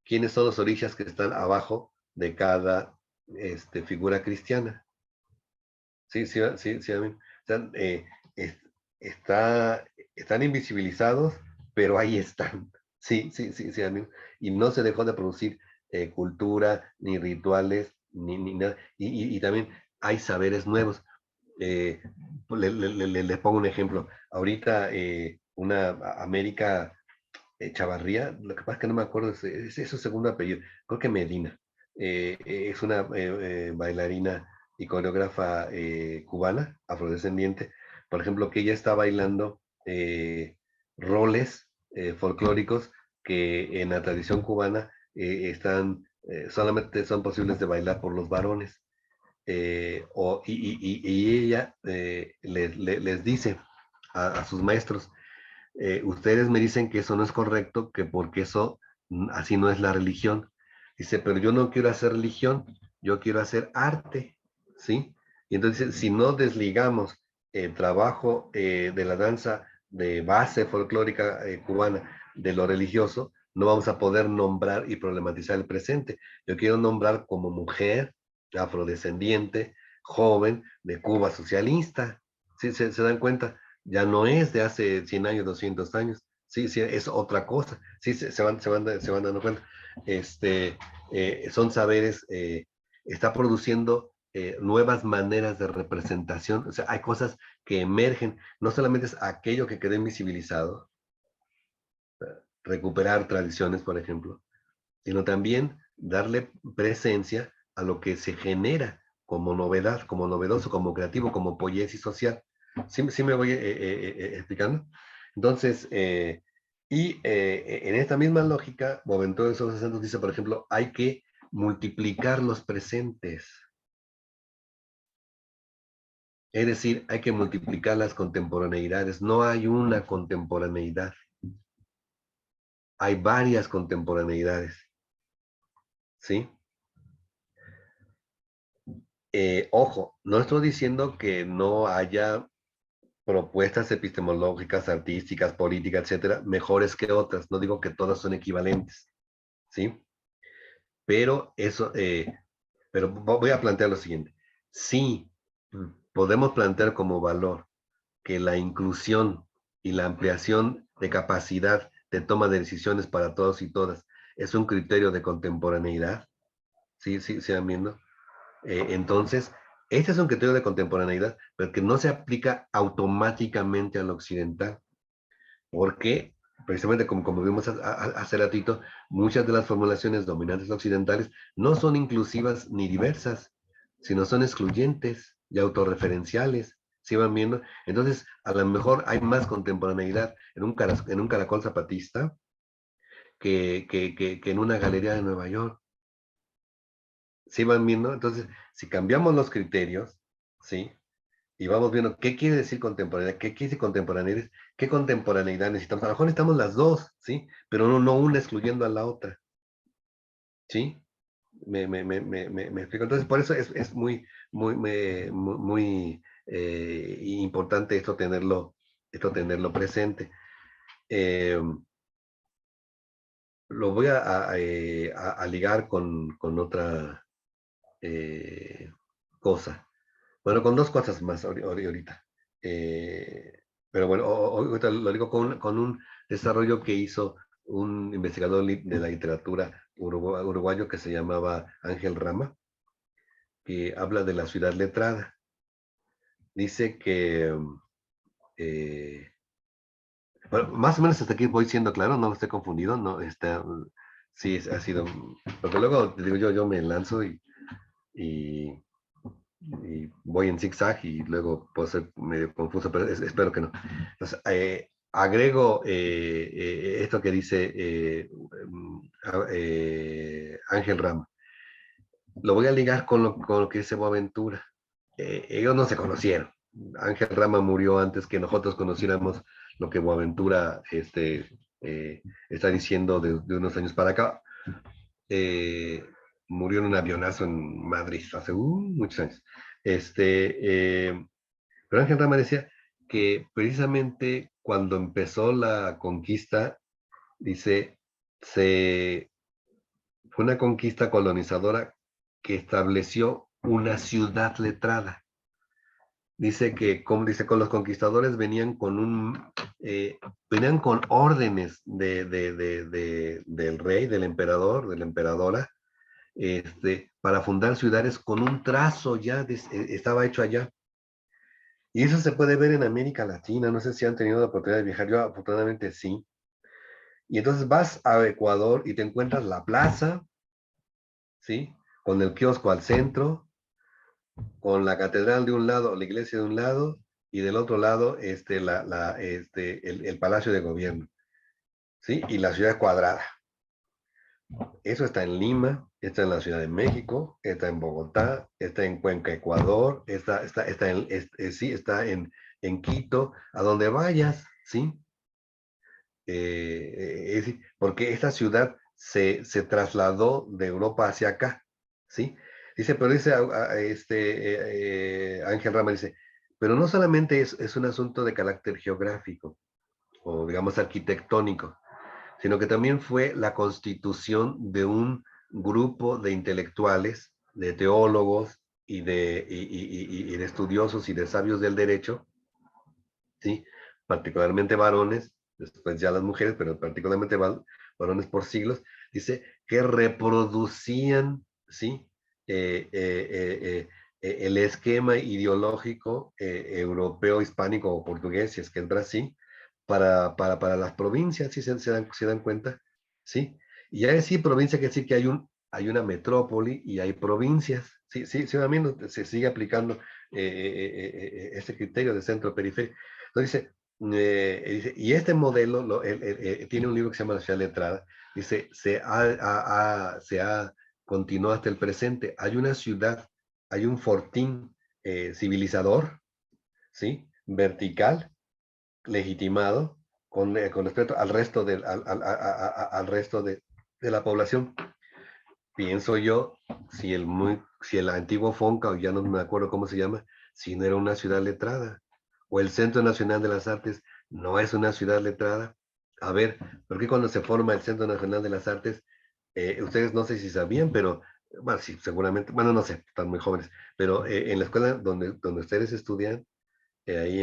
quiénes son los orillas que están abajo de cada figura cristiana. Sí, sí, sí, sí, o sea, es- está, están invisibilizados, pero ahí están. Sí, sí, sí, sí, amén. Y no se dejó de producir cultura, ni rituales, ni nada. Y también hay saberes nuevos. Eh, les pongo un ejemplo. Ahorita una América Chavarría, lo que pasa es que no me acuerdo, es su segundo apellido, creo que Medina. Es una bailarina y coreógrafa cubana, afrodescendiente, por ejemplo, que ella está bailando roles folclóricos que en la tradición cubana solamente son posibles de bailar por los varones. Y ella les dice a sus maestros, ustedes me dicen que eso no es correcto, que porque eso así no es la religión. Dice, pero yo no quiero hacer religión, yo quiero hacer arte, ¿sí? Y entonces, si no desligamos el trabajo de la danza de base folclórica cubana, de lo religioso, no vamos a poder nombrar y problematizar el presente. Yo quiero nombrar como mujer afrodescendiente, joven, de Cuba socialista. ¿Sí se dan cuenta? Ya no es de hace 100 años, 200 años. Sí, sí, es otra cosa. Sí, se van dando cuenta. Son saberes, está produciendo nuevas maneras de representación. O sea, hay cosas que emergen. No solamente es aquello que quedó invisibilizado, recuperar tradiciones, por ejemplo, sino también darle presencia a lo que se genera como novedad, como novedoso, como creativo, como poiesis social. ¿Sí me voy explicando? Entonces, en esta misma lógica, Boaventura de Sousa Santos dice, por ejemplo, hay que multiplicar los presentes. Es decir, hay que multiplicar las contemporaneidades. No hay una contemporaneidad. Hay varias contemporaneidades. ¿Sí? Ojo, no estoy diciendo que no haya propuestas epistemológicas, artísticas, políticas, etcétera, mejores que otras. No digo que todas son equivalentes, ¿sí? Pero eso, voy a plantear lo siguiente. Sí, podemos plantear como valor que la inclusión y la ampliación de capacidad de toma de decisiones para todos y todas es un criterio de contemporaneidad. Sí, sí, se van viendo. Entonces, este es un criterio de contemporaneidad, pero que no se aplica automáticamente al occidental, porque precisamente como vimos hace ratito, muchas de las formulaciones dominantes occidentales no son inclusivas ni diversas, sino son excluyentes y autorreferenciales. ¿Sí van viendo? Entonces, a lo mejor hay más contemporaneidad en un caracol zapatista que en una galería de Nueva York. ¿Sí van viendo? Entonces, si cambiamos los criterios, ¿sí? Y vamos viendo qué quiere decir contemporaneidad, qué quiere decir contemporaneidad, qué contemporaneidad necesitamos. A lo mejor necesitamos las dos, ¿sí? Pero no una excluyendo a la otra, ¿sí? Me explico. Entonces, por eso es muy importante esto tenerlo presente. Eh, lo voy a ligar con otra cosa. Bueno, con dos cosas más ahorita. Eh, pero bueno, ahorita lo digo con un desarrollo que hizo un investigador de la literatura uruguayo que se llamaba Ángel Rama, que habla de la ciudad letrada. Dice que, bueno, más o menos hasta aquí voy siendo claro, no estoy confundido, no está, sí, ha sido, porque luego, digo yo me lanzo y voy en zigzag y luego puedo ser medio confuso, pero espero que no. Entonces, agrego esto que dice Ángel Rama. Lo voy a ligar con lo que dice Boaventura. Ellos no se conocieron. Ángel Rama murió antes que nosotros conociéramos lo que Boaventura está diciendo de unos años para acá. Eh, Murió en un avionazo en Madrid hace muchos años. Pero Ángel Rama decía que precisamente cuando empezó la conquista, dice, fue una conquista colonizadora que estableció una ciudad letrada. Dice que, como dice, con los conquistadores venían con órdenes del rey, del emperador, de la emperadora, para fundar ciudades con un trazo ya, estaba hecho allá. Y eso se puede ver en América Latina, no sé si han tenido la oportunidad de viajar, yo afortunadamente sí. Y entonces vas a Ecuador y te encuentras la plaza, ¿sí? Con el kiosco al centro, con la catedral de un lado, la iglesia de un lado, y del otro lado el palacio de gobierno, ¿sí? Y la ciudad cuadrada. Eso está en Lima, está en la Ciudad de México, está en Bogotá, está en Cuenca, Ecuador, está en Quito, a donde vayas, ¿sí? Porque esta ciudad se trasladó de Europa hacia acá, ¿sí? Dice, pero dice Ángel Rama, dice, Pero no solamente es un asunto de carácter geográfico o digamos arquitectónico, sino que también fue la constitución de un grupo de intelectuales, de teólogos y de estudiosos y de sabios del derecho, ¿sí? Particularmente varones, después ya las mujeres, pero particularmente varones por siglos, dice que reproducían, ¿sí? El esquema ideológico europeo, hispánico o portugués, si es que es Brasil, para las provincias, ¿sí se dan cuenta? ¿Sí? Y hay sí provincia que sí que hay una metrópoli y hay provincias, sí, también se sigue aplicando ese criterio de centro-periferia. Entonces dice, y este modelo tiene un libro que se llama La Ciudad Letrada, dice, se ha continuado hasta el presente. Hay una ciudad, hay un fortín civilizador, ¿sí? Vertical, legitimado, con respecto al resto, al resto de la población. Pienso yo, si el antiguo Fonca, o ya no me acuerdo cómo se llama, si no era una ciudad letrada, o el Centro Nacional de las Artes no es una ciudad letrada. A ver, ¿por qué cuando se forma el Centro Nacional de las Artes, ustedes no sé si sabían, pero, bueno, sí, seguramente, bueno, no sé, están muy jóvenes, pero en la escuela donde ustedes estudian, ahí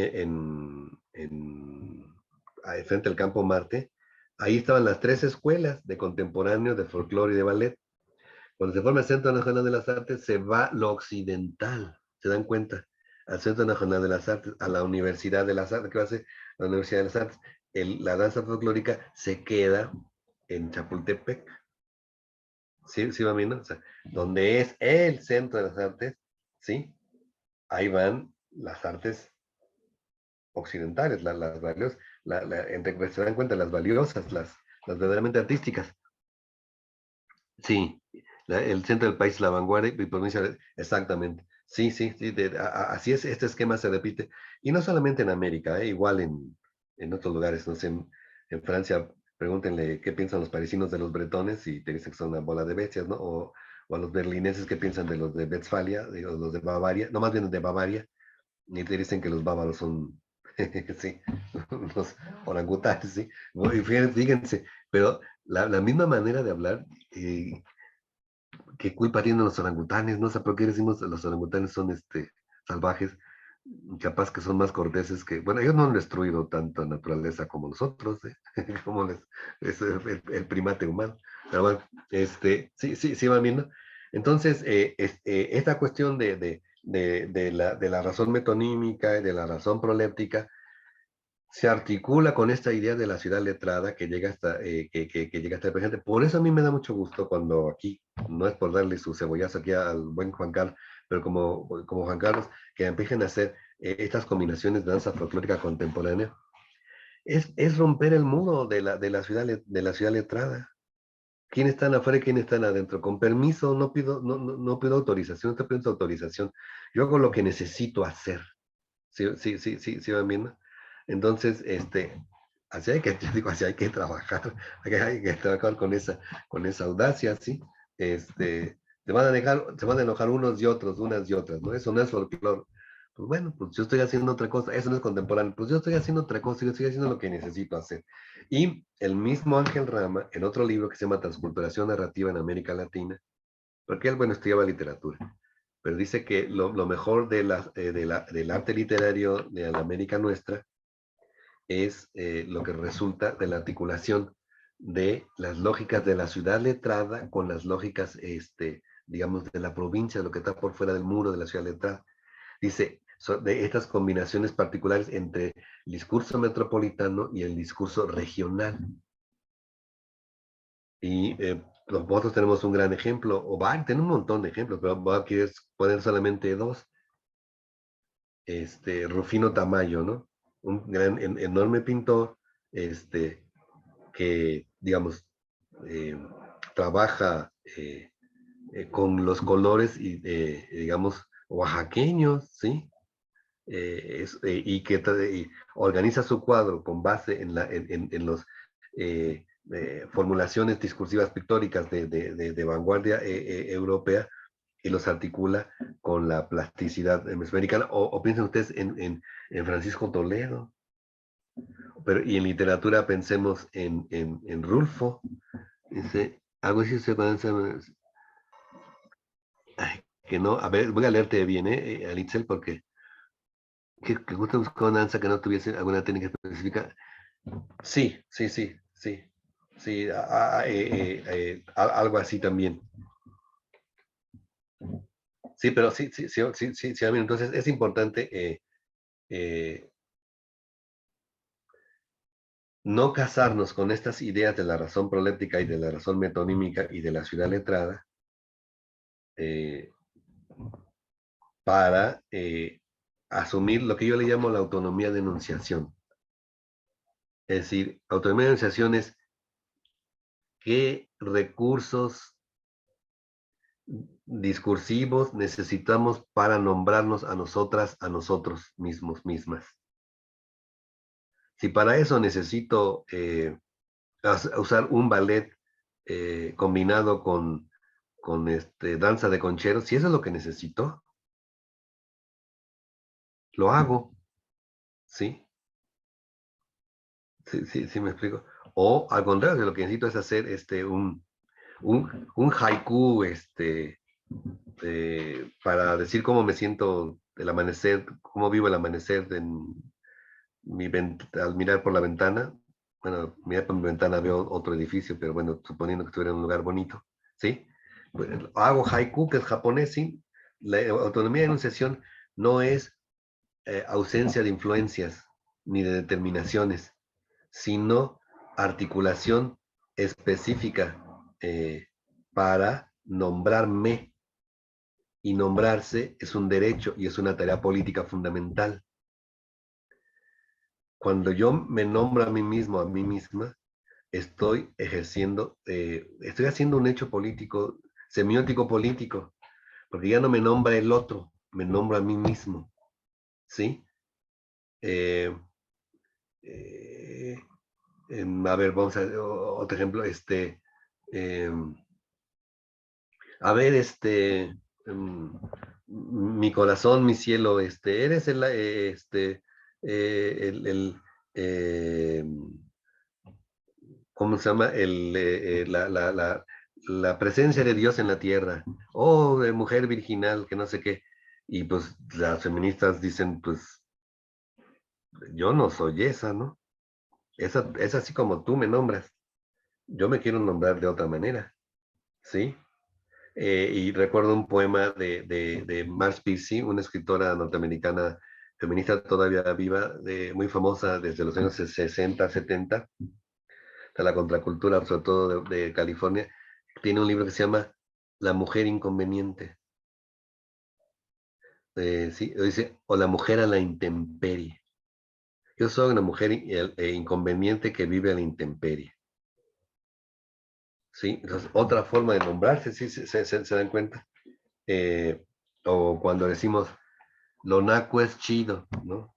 ahí frente al Campo Marte, ahí estaban las tres escuelas de contemporáneo, de folclore y de ballet. Cuando se forma el Centro Nacional de las Artes, se va lo occidental, ¿se dan cuenta? Al Centro Nacional de las Artes, a la Universidad de las Artes, ¿qué va a hacer? La Universidad de las Artes. La danza folclórica se queda en Chapultepec, ¿sí va viendo? O sea, donde es el Centro de las Artes, ¿sí? Ahí van las artes occidentales, las valiosas, entre se dan cuenta, las valiosas, las verdaderamente artísticas. Sí, el centro del país, la vanguardia y provincia, exactamente. Sí, así es, este esquema se repite. Y no solamente en América, igual en otros lugares, no sé, en Francia, pregúntenle qué piensan los parisinos de los bretones y te dicen que son una bola de bestias, ¿no? O a los berlineses qué piensan de los de Westfalia, los de Bavaria, no más bien de Bavaria, y te dicen que los bávaros son, sí, los orangutanes, sí. Y fíjense, pero la misma manera de hablar, ¿qué culpa tienen los orangutanes? No sé por qué decimos que los orangutanes son salvajes, capaz que son más corteses que, bueno, ellos no han destruido tanta naturaleza como nosotros, como es el primate humano. Pero bueno, sí van viendo. Entonces, esta cuestión de la razón metonímica y de la razón proléptica se articula con esta idea de la ciudad letrada que llega que llega hasta el presente. Por eso a mí me da mucho gusto cuando aquí, no es por darle su cebollazo aquí al buen Juan Carlos, pero como Juan Carlos, que empiecen a hacer estas combinaciones de danza folclórica contemporánea, es romper el muro de la ciudad letrada. ¿Quiénes están afuera y quiénes están adentro? Con permiso, no pido autorización, no te pido autorización. Yo hago lo que necesito hacer. Sí, van viendo. Entonces, así hay que, yo digo, así hay que trabajar, hay que trabajar con esa audacia, ¿sí? Se van a enojar unos y otros, unas y otras, ¿no? Eso no es folclore. Pues bueno, pues yo estoy haciendo otra cosa, eso no es contemporáneo, pues yo estoy haciendo otra cosa, yo estoy haciendo lo que necesito hacer. Y el mismo Ángel Rama, en otro libro que se llama Transculturación Narrativa en América Latina, porque él, bueno, estudiaba literatura, pero dice que lo mejor del arte literario de la América nuestra es lo que resulta de la articulación de las lógicas de la ciudad letrada con las lógicas, digamos, de la provincia, lo que está por fuera del muro de la ciudad letrada. Dice, de estas combinaciones particulares entre el discurso metropolitano y el discurso regional. Y nosotros tenemos un gran ejemplo, o tenemos un montón de ejemplos, pero voy a poner solamente dos. Rufino Tamayo, ¿no? Un gran, enorme pintor, que, digamos, eh, trabaja con los colores, y, digamos, oaxaqueños, ¿sí? Y que organiza su cuadro con base en los formulaciones discursivas pictóricas de vanguardia europea, y los articula con la plasticidad mesoamericana. O piensen ustedes en Francisco Toledo. Y en literatura pensemos en Rulfo. Dice, algo así se avanza. Ay, que no, a ver, voy a leerte bien, Alitzel, porque que justo buscó una danza que no tuviese alguna técnica específica. Sí, sí, sí, sí. Sí, algo así también. Sí, pero sí, sí, sí, sí, sí, sí, entonces es importante no casarnos con estas ideas de la razón proléptica y de la razón metonímica y de la ciudad letrada eh, para asumir lo que yo le llamo la autonomía de enunciación. Es decir, autonomía de enunciación es qué recursos discursivos necesitamos para nombrarnos a nosotras, a nosotros mismos, mismas. Si para eso necesito usar un ballet combinado con danza de concheros, si eso es lo que necesito, lo hago, ¿sí? Sí, sí, sí me explico. O al contrario, lo que necesito es hacer un haiku para decir cómo me siento el amanecer, cómo vivo el amanecer al mirar por la ventana. Bueno, mirar por mi ventana veo otro edificio, pero bueno, suponiendo que estuviera en un lugar bonito, ¿sí? Pues, hago haiku, que es japonés, ¿sí? La autonomía de enunciación no es ausencia de influencias ni de determinaciones, sino articulación específica para nombrarme. Y nombrarse es un derecho y es una tarea política fundamental. Cuando yo me nombro a mí mismo, a mí misma, estoy ejerciendo, estoy haciendo un hecho político, semiótico político, porque ya no me nombra el otro, me nombro a mí mismo, ¿sí? Eh, eh, a ver, vamos a ver otro ejemplo, eh, a ver, mi corazón, mi cielo, eres el eh, ¿cómo se llama? La presencia de Dios en la tierra, oh, de mujer virginal, que no sé qué. Y pues las feministas dicen, pues yo no soy esa, ¿no? Esa es así como tú me nombras. Yo me quiero nombrar de otra manera, ¿sí? Y recuerdo un poema de Marge Piercy, una escritora norteamericana feminista todavía viva, muy famosa desde los años 60, 70, de la contracultura, sobre todo de California. Tiene un libro que se llama La mujer inconveniente. Sí, dice, o la mujer a la intemperie. Yo soy una mujer inconveniente que vive a la intemperie. ¿Sí? Entonces, otra forma de nombrarse, ¿sí? Se dan cuenta. Eh, o cuando decimos, lo naco es chido, ¿no?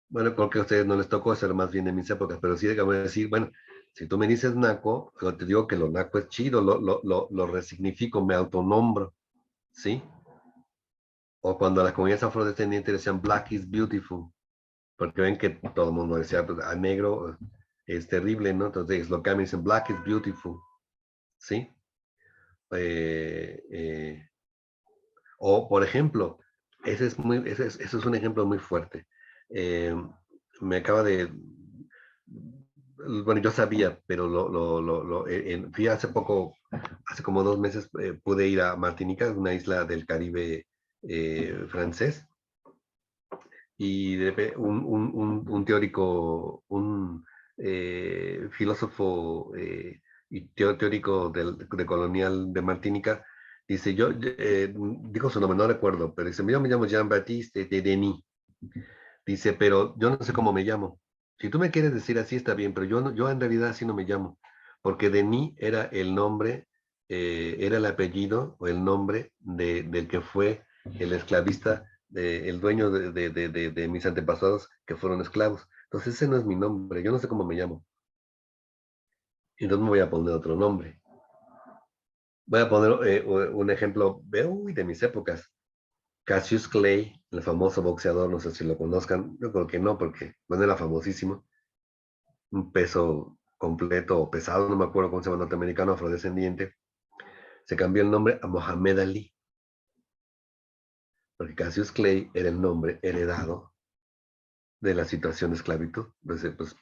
Bueno, creo que a ustedes no les tocó ser más bien de mis épocas, pero sí déjame decir, bueno, si tú me dices naco, yo te digo que lo naco es chido, lo resignifico, me autonombro, ¿sí? O cuando las comunidades afrodescendientes decían black is beautiful, porque ven que todo el mundo decía, pues, negro es terrible, ¿no? Entonces lo cambian y dicen black is beautiful, ¿sí? Eh, eh, o, por ejemplo, ese es un ejemplo muy fuerte. Eh, me acaba de... Bueno, yo sabía, pero fui hace poco, hace como 2 meses, pude ir a Martinica, una isla del Caribe francés, y un teórico, un filósofo y teórico de colonial de Martinica, dice, dijo su nombre, no recuerdo, pero dice, yo me llamo Jean-Baptiste de Denis. Dice, pero yo no sé cómo me llamo. Si tú me quieres decir así, está bien, pero yo en realidad así no me llamo, porque Denis era el nombre, era el apellido o el nombre del que fue el esclavista, el dueño de mis antepasados que fueron esclavos. Entonces ese no es mi nombre, yo no sé cómo me llamo. Entonces me voy a poner otro nombre. Voy a poner un ejemplo de mis épocas. Cassius Clay, el famoso boxeador, no sé si lo conozcan, yo creo que no, porque bueno, era famosísimo, un peso completo o pesado, no me acuerdo cómo se llama, norteamericano, afrodescendiente, se cambió el nombre a Mohamed Ali, porque Cassius Clay era el nombre heredado de la situación de esclavitud. Entonces, pues,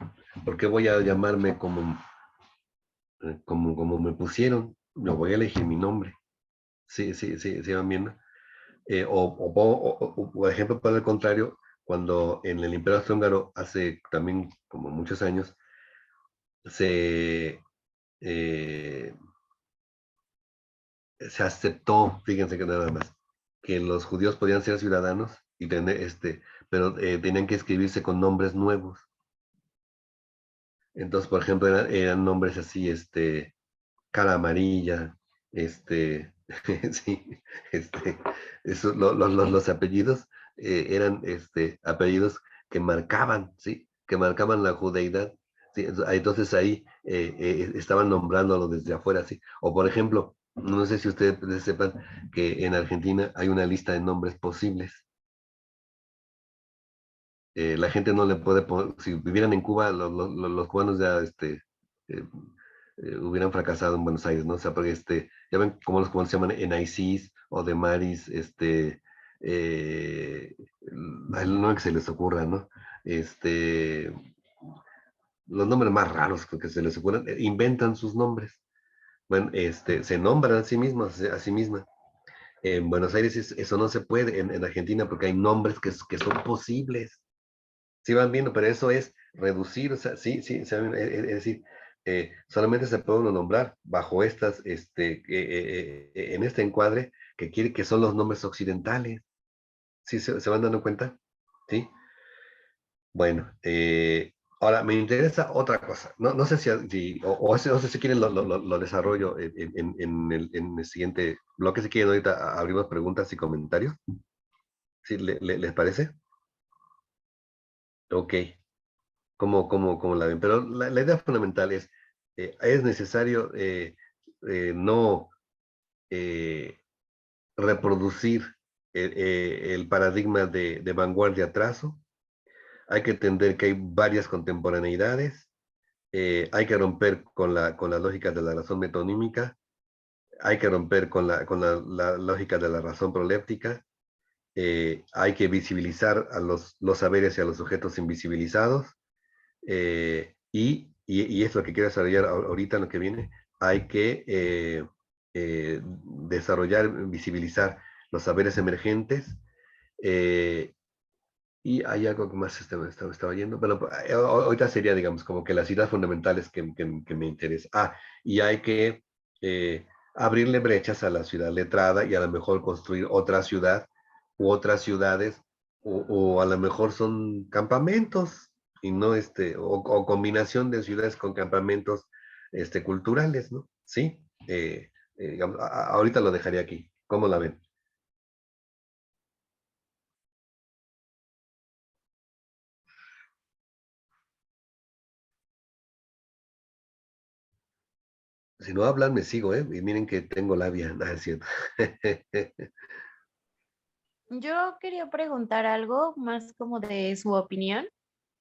¿por qué voy a llamarme como me pusieron? Yo voy a elegir mi nombre. Sí, sí, sí, sí, van viendo. Por ejemplo, por el contrario, cuando en el Imperio Austrohúngaro, hace también como muchos años, se, eh, se aceptó, fíjense que nada más, que los judíos podían ser ciudadanos y tener pero tenían que escribirse con nombres nuevos. Entonces, por ejemplo, eran nombres así, cara amarilla, sí, los apellidos eran apellidos que marcaban, ¿sí? Que marcaban la judeidad. ¿Sí? Entonces ahí estaban nombrándolo desde afuera, ¿sí? O por ejemplo, no sé si ustedes sepan que en Argentina hay una lista de nombres posibles. La gente no le puede poner, si vivieran en Cuba, los cubanos ya eh, hubieran fracasado en Buenos Aires, ¿no? O sea, porque ya ven cómo los cubanos se llaman Enaisis o de Maris, el nombre que se les ocurra, ¿no? Este, los nombres más raros que se les ocurran, inventan sus nombres. Bueno, se nombran a sí mismos, a sí mismas. En Buenos Aires eso no se puede, en Argentina, porque hay nombres que son posibles. Sí van viendo, pero eso es reducir, o sea, sí, sí, es decir, solamente se puede uno nombrar bajo en este encuadre que quiere que son los nombres occidentales. ¿Sí se van dando cuenta? ¿Sí? Bueno, ahora me interesa otra cosa. No sé o sé si quieren lo desarrollo en el siguiente bloque. Si quieren, ahorita abrimos preguntas y comentarios. ¿Sí? ¿Les parece? Ok. Cómo la ven. Pero la idea fundamental es necesario no eh, reproducir el paradigma de vanguardia-atraso. Hay que entender que hay varias contemporaneidades. Hay que romper con la lógica de la razón metonímica. Hay que romper con la lógica de la razón proléptica. Hay que visibilizar a los saberes y a los sujetos invisibilizados. Y es lo que quiero desarrollar ahorita en lo que viene, hay que desarrollar, visibilizar los saberes emergentes, eh, y hay algo que más estaba yendo, bueno, ahorita sería, digamos, como que las ideas fundamentales que me interesan. Y hay que abrirle brechas a la ciudad letrada y a lo mejor construir otra ciudad u otras ciudades, o a lo mejor son campamentos y no o combinación de ciudades con campamentos culturales, ¿no? Sí, digamos, ahorita lo dejaría aquí. ¿Cómo la ven? Si no hablan, me sigo, ¿eh? Y miren que tengo labia, nada es cierto. Yo quería preguntar algo más como de su opinión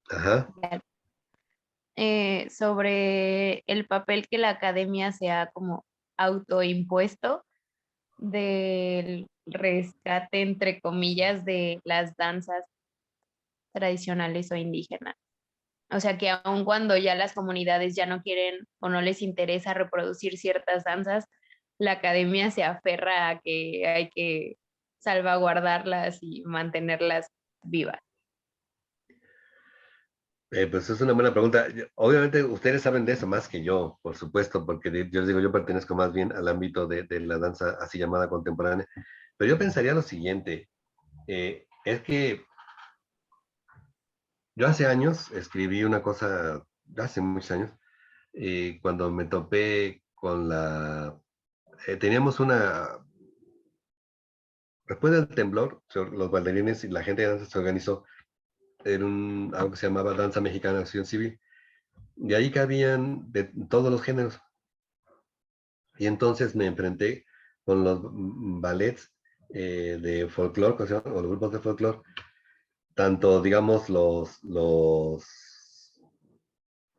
Ajá. sobre el papel que la academia se ha como autoimpuesto del rescate, entre comillas, de las danzas tradicionales o indígenas. O sea que aun cuando ya las comunidades ya no quieren o no les interesa reproducir ciertas danzas, la academia se aferra a que hay que salvaguardarlas y mantenerlas vivas. Pues es una buena pregunta. Obviamente ustedes saben de eso más que yo, por supuesto, porque yo les digo, yo pertenezco más bien al ámbito de la danza así llamada contemporánea. Pero yo pensaría lo siguiente, es que yo hace años escribí una cosa, hace muchos años, cuando me topé con teníamos después del temblor, los bailarines y la gente de danza se organizó en algo que se llamaba Danza Mexicana de Acción Civil, y ahí cabían de todos los géneros. Y entonces me enfrenté con los ballets de folclore, o los grupos de folclore, tanto, digamos, los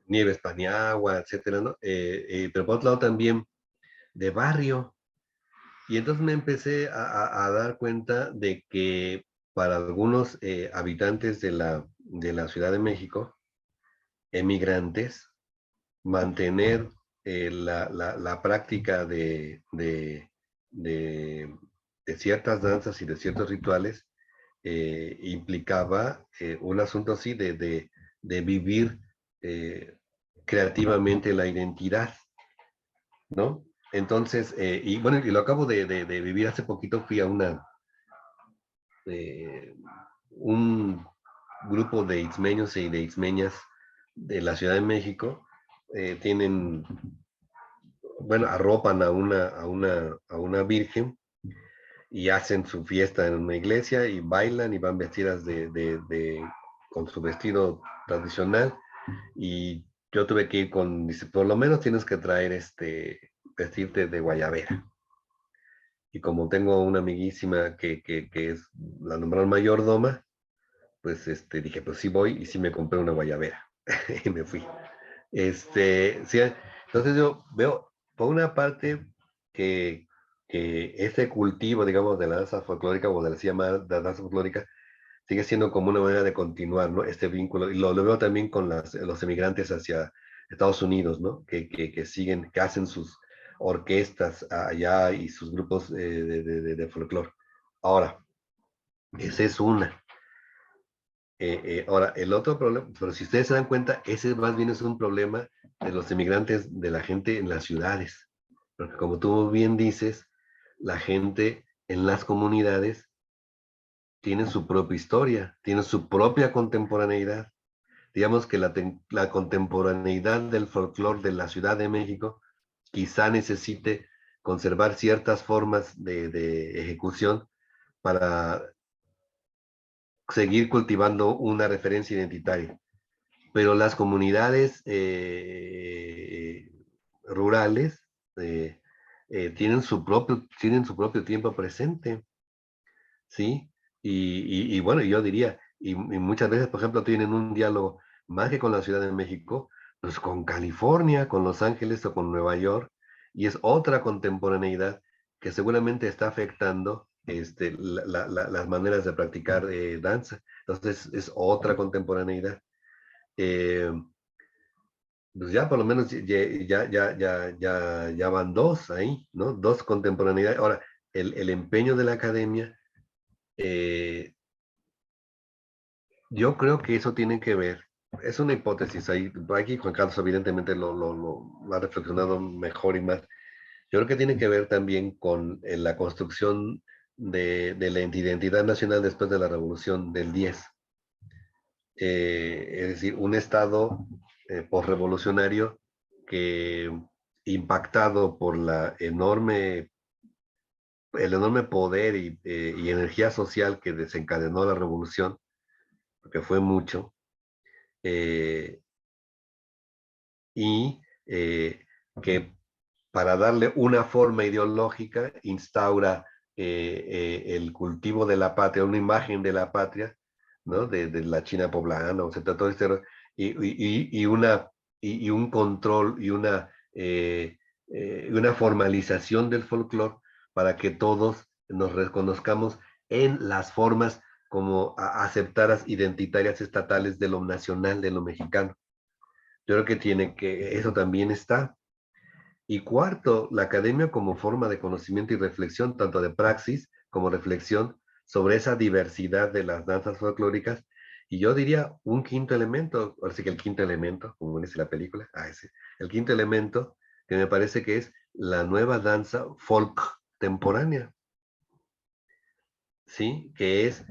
Nieves Paniagua, etcétera, ¿no? Pero por otro lado también de barrio. Y entonces me empecé a dar cuenta de que para algunos habitantes de la Ciudad de México, emigrantes, mantener la práctica de, de ciertas danzas y de ciertos rituales implicaba un asunto así de vivir creativamente la identidad, ¿no? Entonces, y bueno, y lo acabo de vivir hace poquito, fui a eh, un grupo de itzmeños y de itzmeñas de la Ciudad de México, tienen, bueno, arropan a una virgen y hacen su fiesta en una iglesia y bailan y van vestidas con su vestido tradicional. Y yo tuve que ir con, dice, por lo menos tienes que traer vestirte de guayabera. Y como tengo una amiguísima que es la nombraron mayordoma, pues dije, pues sí voy y sí me compré una guayabera y me fui. Sí, entonces yo veo, por una parte, que este cultivo, digamos, de la danza folclórica o de la se llama la danza folclórica, sigue siendo como una manera de continuar, ¿no? Este vínculo, y lo veo también con los emigrantes hacia Estados Unidos, ¿no? Que siguen, que hacen sus orquestas allá y sus grupos de folclore. Ahora, esa es una. Ahora, el otro problema, pero si ustedes se dan cuenta, ese más bien es un problema de los emigrantes, de la gente en las ciudades. Porque como tú bien dices, la gente en las comunidades tiene su propia historia, tiene su propia contemporaneidad. Digamos que la contemporaneidad del folclore de la Ciudad de México quizá necesite conservar ciertas formas de ejecución para seguir cultivando una referencia identitaria. Pero las comunidades rurales tienen su propio tiempo presente, ¿sí? Y bueno, yo diría, y muchas veces, por ejemplo, tienen un diálogo más que con la Ciudad de México, pues con California, con Los Ángeles o con Nueva York, y es otra contemporaneidad que seguramente está afectando las maneras de practicar danza. Entonces, es otra contemporaneidad. Eh, pues ya por lo menos ya van dos ahí, ¿no? Dos contemporaneidades. Ahora, el empeño de la academia, eh, yo creo que eso tiene que ver, es una hipótesis ahí, aquí Juan Carlos evidentemente lo ha reflexionado mejor y más. Yo creo que tiene que ver también con la construcción de la identidad nacional después de la Revolución del 10. Es decir, un Estado posrevolucionario que impactado por el enorme poder y energía social que desencadenó la revolución, porque fue mucho, eh, y que para darle una forma ideológica instaura el cultivo de la patria, una imagen de la patria, ¿no? De la China poblana, etcétera, todo este, y un control y una formalización del folclore para que todos nos reconozcamos en las formas como aceptadas identitarias estatales de lo nacional, de lo mexicano. Yo creo que eso también está. Y cuarto, la academia como forma de conocimiento y reflexión, tanto de praxis como reflexión sobre esa diversidad de las danzas folclóricas. Y yo diría un quinto elemento, ahora sí que el quinto elemento, como dice la película, el quinto elemento que me parece que es la nueva danza folk contemporánea, ¿sí? Que es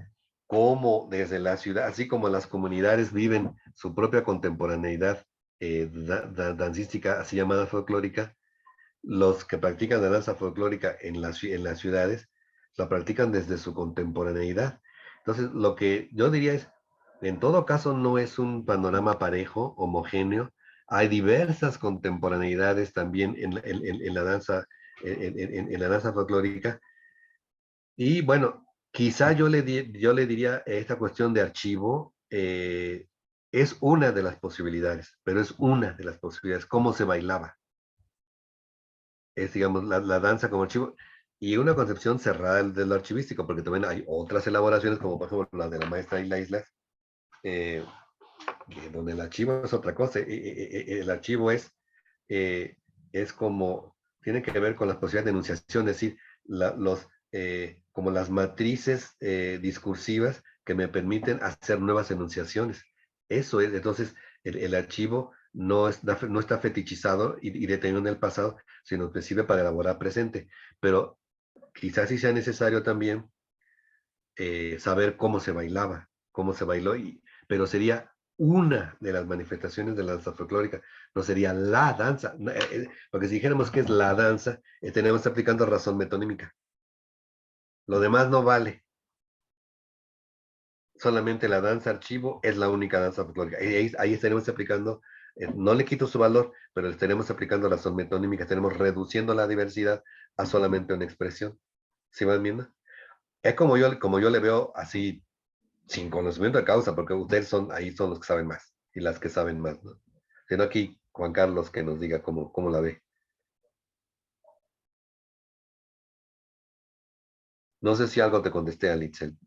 cómo desde la ciudad, así como las comunidades viven su propia contemporaneidad dancística, así llamada folclórica, los que practican la danza folclórica en las ciudades, la practican desde su contemporaneidad. Entonces, lo que yo diría es, en todo caso, no es un panorama parejo, homogéneo, Hay diversas contemporaneidades también en la danza, en la danza folclórica. Y bueno, quizá yo le diría esta cuestión de archivo, es una de las posibilidades, pero es una de las posibilidades, cómo se bailaba. Es, digamos, la danza como archivo y una concepción cerrada de lo archivístico, porque también hay otras elaboraciones, como por ejemplo la de la maestra Isla Islas, eh, donde el archivo es otra cosa. El archivo es como, tiene que ver con las posibilidades de enunciación, es decir, como las matrices discursivas que me permiten hacer nuevas enunciaciones. Eso es, entonces, el archivo no está fetichizado y detenido en el pasado, sino que sirve para elaborar presente. Pero quizás sí sea necesario también saber cómo se bailaba, cómo se bailó, pero sería una de las manifestaciones de la danza folclórica, no sería la danza, porque si dijéramos que es la danza, tenemos aplicando razón metonímica. Lo demás no vale. Solamente la danza archivo es la única danza folclórica. Ahí estaremos aplicando, no le quito su valor, pero estaremos aplicando razón metonímica, estaremos reduciendo la diversidad a solamente una expresión. ¿Sí van viendo? Es como yo le veo así, sin conocimiento de causa, porque ustedes ahí son los que saben más y las que saben más, ¿no? Sino aquí Juan Carlos que nos diga cómo la ve. No sé si algo te contesté, Alitzel.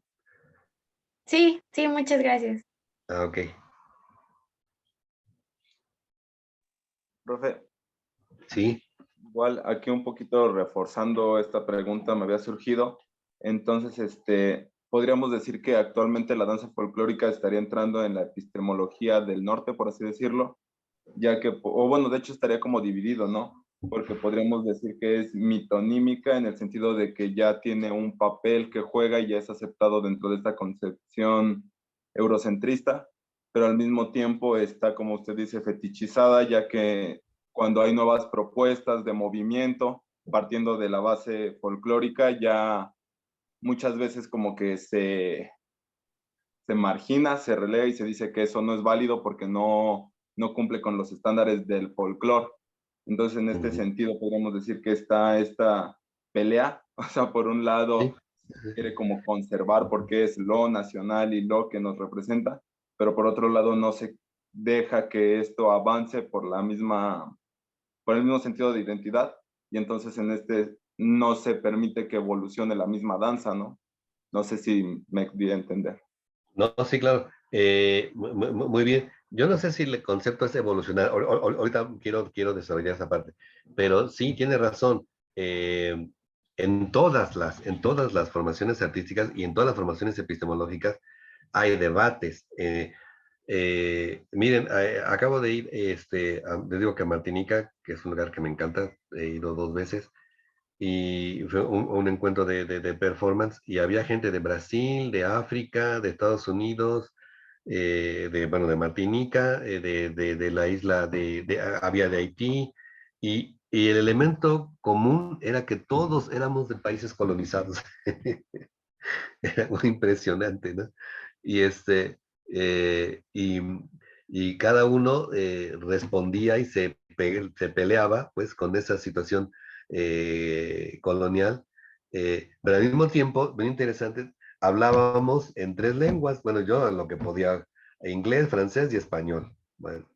Sí, sí, muchas gracias. Ah, ok. Profe, Sí, igual aquí un poquito reforzando esta pregunta me había surgido. Entonces, podríamos decir que actualmente la danza folclórica estaría entrando en la epistemología del norte, por así decirlo, ya que, o bueno, de hecho estaría como dividido, ¿no? Porque podríamos decir que es mitonímica en el sentido de que ya tiene un papel que juega y ya es aceptado dentro de esta concepción eurocentrista, pero al mismo tiempo está, como usted dice, fetichizada, ya que cuando hay nuevas propuestas de movimiento, partiendo de la base folclórica, ya muchas veces como que se margina, se relega y se dice que eso no es válido porque no cumple con los estándares del folclore. Entonces, en este sentido, podríamos decir que está esta pelea, o sea, por un sí. lado, quiere como conservar porque es lo nacional y lo que nos representa, pero por otro lado no se deja que esto avance por el mismo sentido de identidad, y entonces en no se permite que evolucione la misma danza, ¿no? No sé si me di a entender. No, sí, claro. Muy bien. Yo no sé si el concepto es evolucionar. Ahorita quiero desarrollar esa parte. Pero sí, tiene razón. En todas las formaciones artísticas y en todas las formaciones epistemológicas hay debates. Miren, acabo de ir, les digo que a Martinica, que es un lugar que me encanta, he ido 2 veces, y fue un encuentro de performance y había gente de Brasil, de África, de Estados Unidos, bueno, de Martinica, de la isla había de Haití, y el elemento común era que todos éramos de países colonizados. Era muy impresionante, ¿no? Y eh, y, y cada uno respondía y se peleaba, pues, con esa situación colonial, pero al mismo tiempo, bien interesante, hablábamos en 3 lenguas, bueno, yo lo que podía, inglés, francés y español, bueno,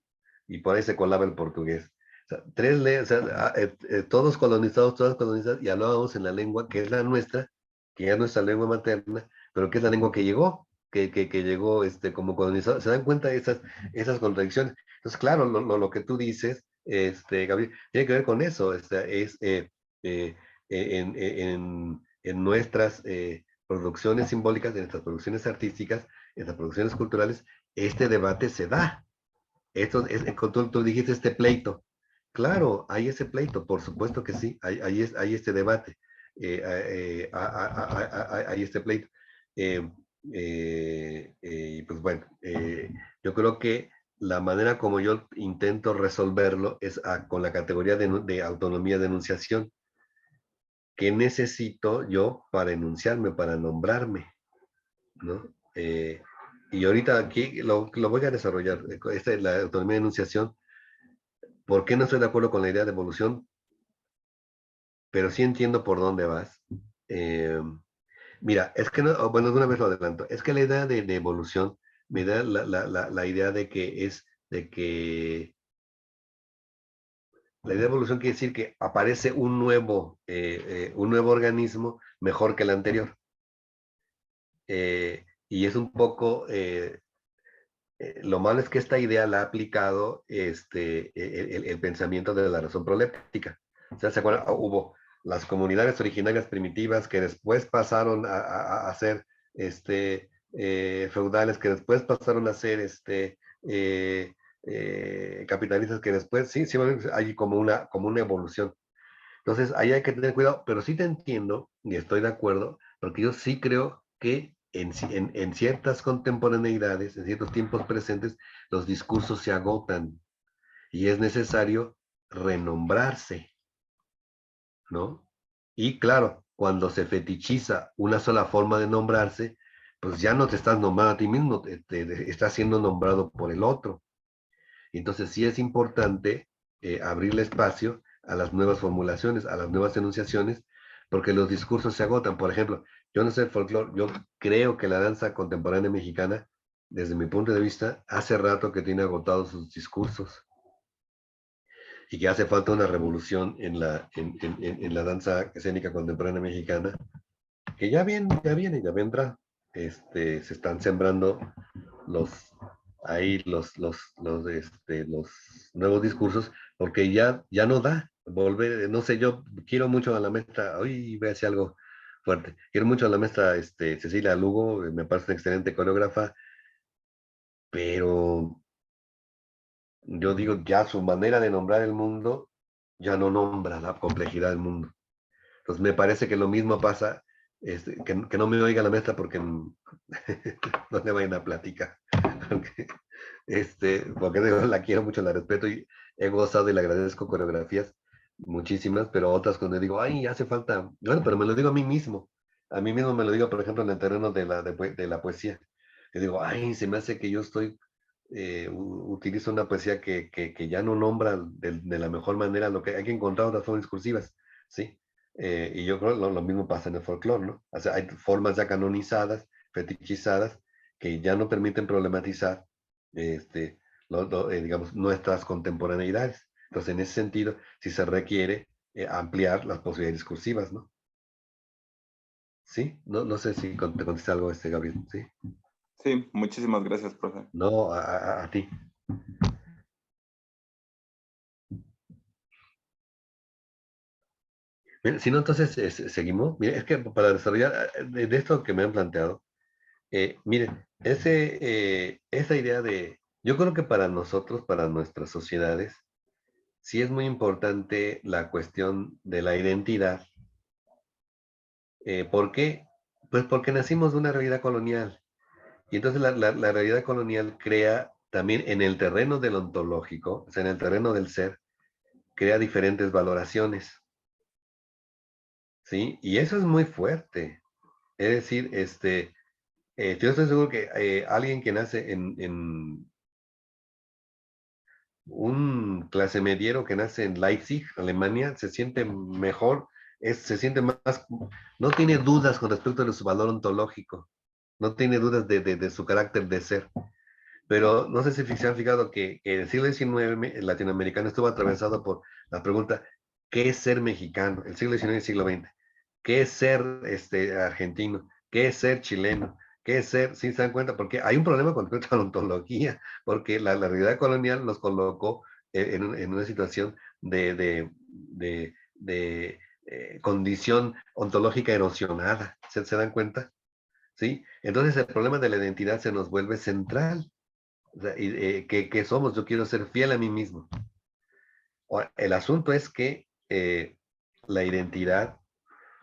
y por ahí se colaba el portugués. O sea, o sea, todos colonizados, todas colonizadas, y hablábamos en la lengua que es la nuestra, que ya es nuestra lengua materna, pero que es la lengua que llegó, que llegó como colonizado. ¿Se dan cuenta de esas contradicciones? Entonces, claro, lo que tú dices, Gabriel, tiene que ver con eso. Eh, en nuestras producciones simbólicas, en nuestras producciones artísticas, en las producciones culturales, este debate se da. Tú dijiste este pleito. Claro, hay ese pleito, por supuesto que sí, hay este debate, hay este pleito. Y pues bueno, yo creo que la manera como yo intento resolverlo es con la categoría de autonomía de enunciación. ¿Qué necesito yo para enunciarme, para nombrarme? ¿No? Y ahorita aquí lo voy a desarrollar. Esta es la autonomía de enunciación. ¿Por qué no estoy de acuerdo con la idea de evolución? Pero sí entiendo por dónde vas. Mira, es que no, bueno, de una vez lo adelanto, es que la idea de evolución me da la idea de que la idea de evolución quiere decir que aparece un nuevo organismo mejor que el anterior. Y es un poco, lo malo es que esta idea la ha aplicado el pensamiento de la razón proleptica. O sea, ¿se acuerdan? Hubo las comunidades originarias primitivas que después pasaron a ser feudales, que después pasaron a ser capitalistas, que después, sí, hay como una evolución. Entonces, ahí hay que tener cuidado, pero sí te entiendo y estoy de acuerdo, porque yo sí creo que en ciertas contemporaneidades, en ciertos tiempos presentes, los discursos se agotan y es necesario renombrarse, ¿no? Y claro, cuando se fetichiza una sola forma de nombrarse, pues ya no te estás nombrando a ti mismo, estás siendo nombrado por el otro. Entonces sí es importante abrirle espacio a las nuevas formulaciones, a las nuevas enunciaciones, porque los discursos se agotan. Por ejemplo, yo no sé el folclore, yo creo que la danza contemporánea mexicana, desde mi punto de vista, hace rato que tiene agotados sus discursos y que hace falta una revolución en la danza escénica contemporánea mexicana, que ya vendrá. Se están sembrando los, los nuevos discursos, porque ya no da volver, no sé, yo quiero mucho a la maestra, hoy voy a decir algo fuerte, quiero mucho a la maestra Cecilia Lugo, me parece una excelente coreógrafa, pero yo digo, ya su manera de nombrar el mundo, ya no nombra la complejidad del mundo. Entonces me parece que lo mismo pasa, que no me oiga la maestra porque no le vayan a platicar. Porque digo, la quiero mucho, la respeto y he gozado y le agradezco coreografías, muchísimas, pero otras cuando digo, ay, hace falta, bueno, pero me lo digo a mí mismo me lo digo, por ejemplo, en el terreno de la poesía, que digo, ay, se me hace que yo utilizo una poesía que ya no nombra de la mejor manera lo que hay que encontrar otras formas discursivas, ¿sí? Y yo creo lo mismo pasa en el folclore, ¿no? O sea, hay formas ya canonizadas, fetichizadas, que ya no permiten problematizar, este, digamos, nuestras contemporaneidades. Entonces, en ese sentido, sí se requiere ampliar las posibilidades discursivas, ¿no? ¿Sí? No sé si te contesta algo, Gabriel, ¿sí? Sí, muchísimas gracias, profe. No, a ti. Mira, si no, entonces seguimos. Mira, es que para desarrollar de esto que me han planteado, miren, esa idea yo creo que para nosotros, para nuestras sociedades, sí es muy importante la cuestión de la identidad. ¿Por qué? Pues porque nacimos de una realidad colonial. Y entonces la realidad colonial crea también en el terreno del ontológico, o sea, en el terreno del ser, crea diferentes valoraciones. ¿Sí? Y eso es muy fuerte. Es decir, yo estoy seguro que alguien que nace en un clase mediero que nace en Leipzig, Alemania, se siente mejor, se siente más, no tiene dudas con respecto de su valor ontológico, no tiene dudas de su carácter de ser. Pero no sé si se han fijado que el siglo XIX el latinoamericano estuvo atravesado por la pregunta, ¿qué es ser mexicano? El siglo XIX y el siglo XX. ¿Qué es ser argentino? ¿Qué es ser chileno? ¿Qué es ser? ¿Sí se dan cuenta? Porque hay un problema con respecto a la ontología, porque la realidad colonial nos colocó en una situación de condición ontológica erosionada. ¿Se dan cuenta? ¿Sí? Entonces el problema de la identidad se nos vuelve central. O sea, ¿qué somos? Yo quiero ser fiel a mí mismo. El asunto es que la identidad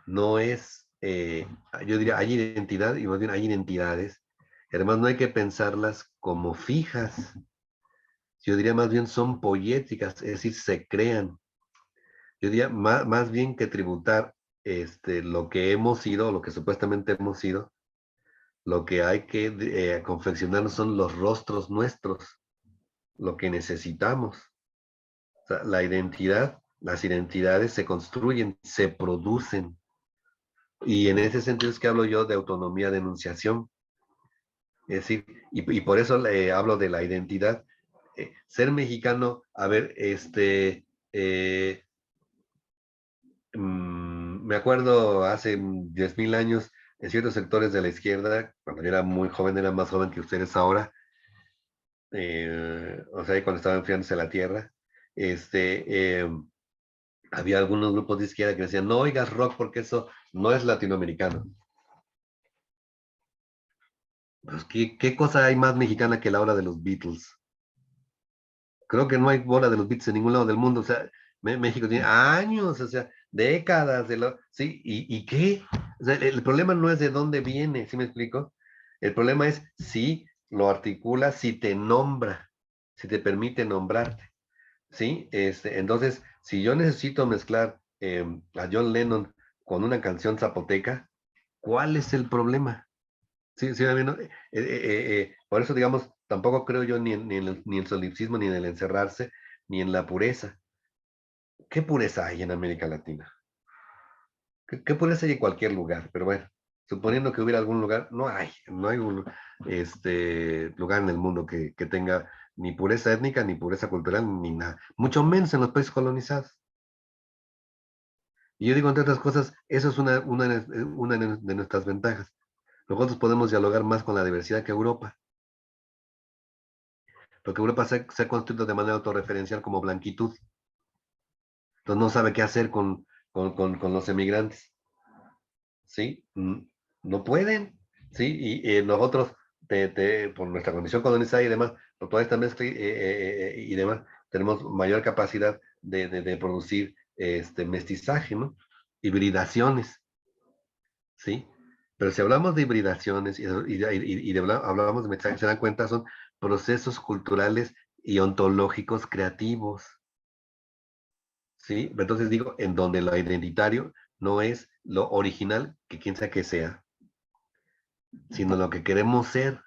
no es, yo diría, hay identidad y más bien hay identidades. Además, no hay que pensarlas como fijas. Yo diría más bien son poéticas, es decir, se crean. Yo diría más bien que tributar lo que hemos sido, lo que supuestamente hemos sido, lo que hay que confeccionar son los rostros nuestros, lo que necesitamos. O sea, la identidad, las identidades se construyen, se producen. Y en ese sentido es que hablo yo de autonomía de enunciación. Es decir, y por eso hablo de la identidad. Ser mexicano, a ver, me acuerdo hace 10,000 años, en ciertos sectores de la izquierda, cuando yo era muy joven, era más joven que ustedes ahora, o sea, cuando estaba enfriándose la tierra, había algunos grupos de izquierda que decían, no oigas rock porque eso no es latinoamericano. Pues, ¿qué cosa hay más mexicana que la hora de los Beatles? Creo que no hay bola de los Beatles en ningún lado del mundo. O sea, México tiene años, o sea, décadas sí, ¿y qué? O sea, el problema no es de dónde viene, ¿sí me explico? El problema es si lo articula, si te nombra, si te permite nombrarte, ¿sí? Entonces, si yo necesito mezclar a John Lennon con una canción zapoteca, ¿cuál es el problema? Sí, sí, por eso, digamos, tampoco creo yo ni en el solipsismo, ni en el encerrarse, ni en la pureza. ¿Qué pureza hay en América Latina? ¿Qué pureza hay en cualquier lugar? Pero bueno, suponiendo que hubiera algún lugar, no hay un lugar en el mundo que tenga ni pureza étnica, ni pureza cultural, ni nada. Mucho menos en los países colonizados. Y yo digo, entre otras cosas, eso es una de nuestras ventajas. Nosotros podemos dialogar más con la diversidad que Europa. Porque Europa se ha construido de manera autorreferencial como blanquitud. Entonces no sabe qué hacer con los emigrantes. ¿Sí? No pueden. ¿Sí? Y nosotros, por nuestra condición colonizada y demás, por toda esta mezcla y demás, tenemos mayor capacidad de producir mestizaje, ¿no? Hibridaciones. ¿Sí? Pero si hablamos de hibridaciones hablamos de mestizaje, se dan cuenta, son procesos culturales y ontológicos creativos. ¿Sí? Entonces digo, en donde lo identitario no es lo original, que quien sea que sea, sino lo que queremos ser.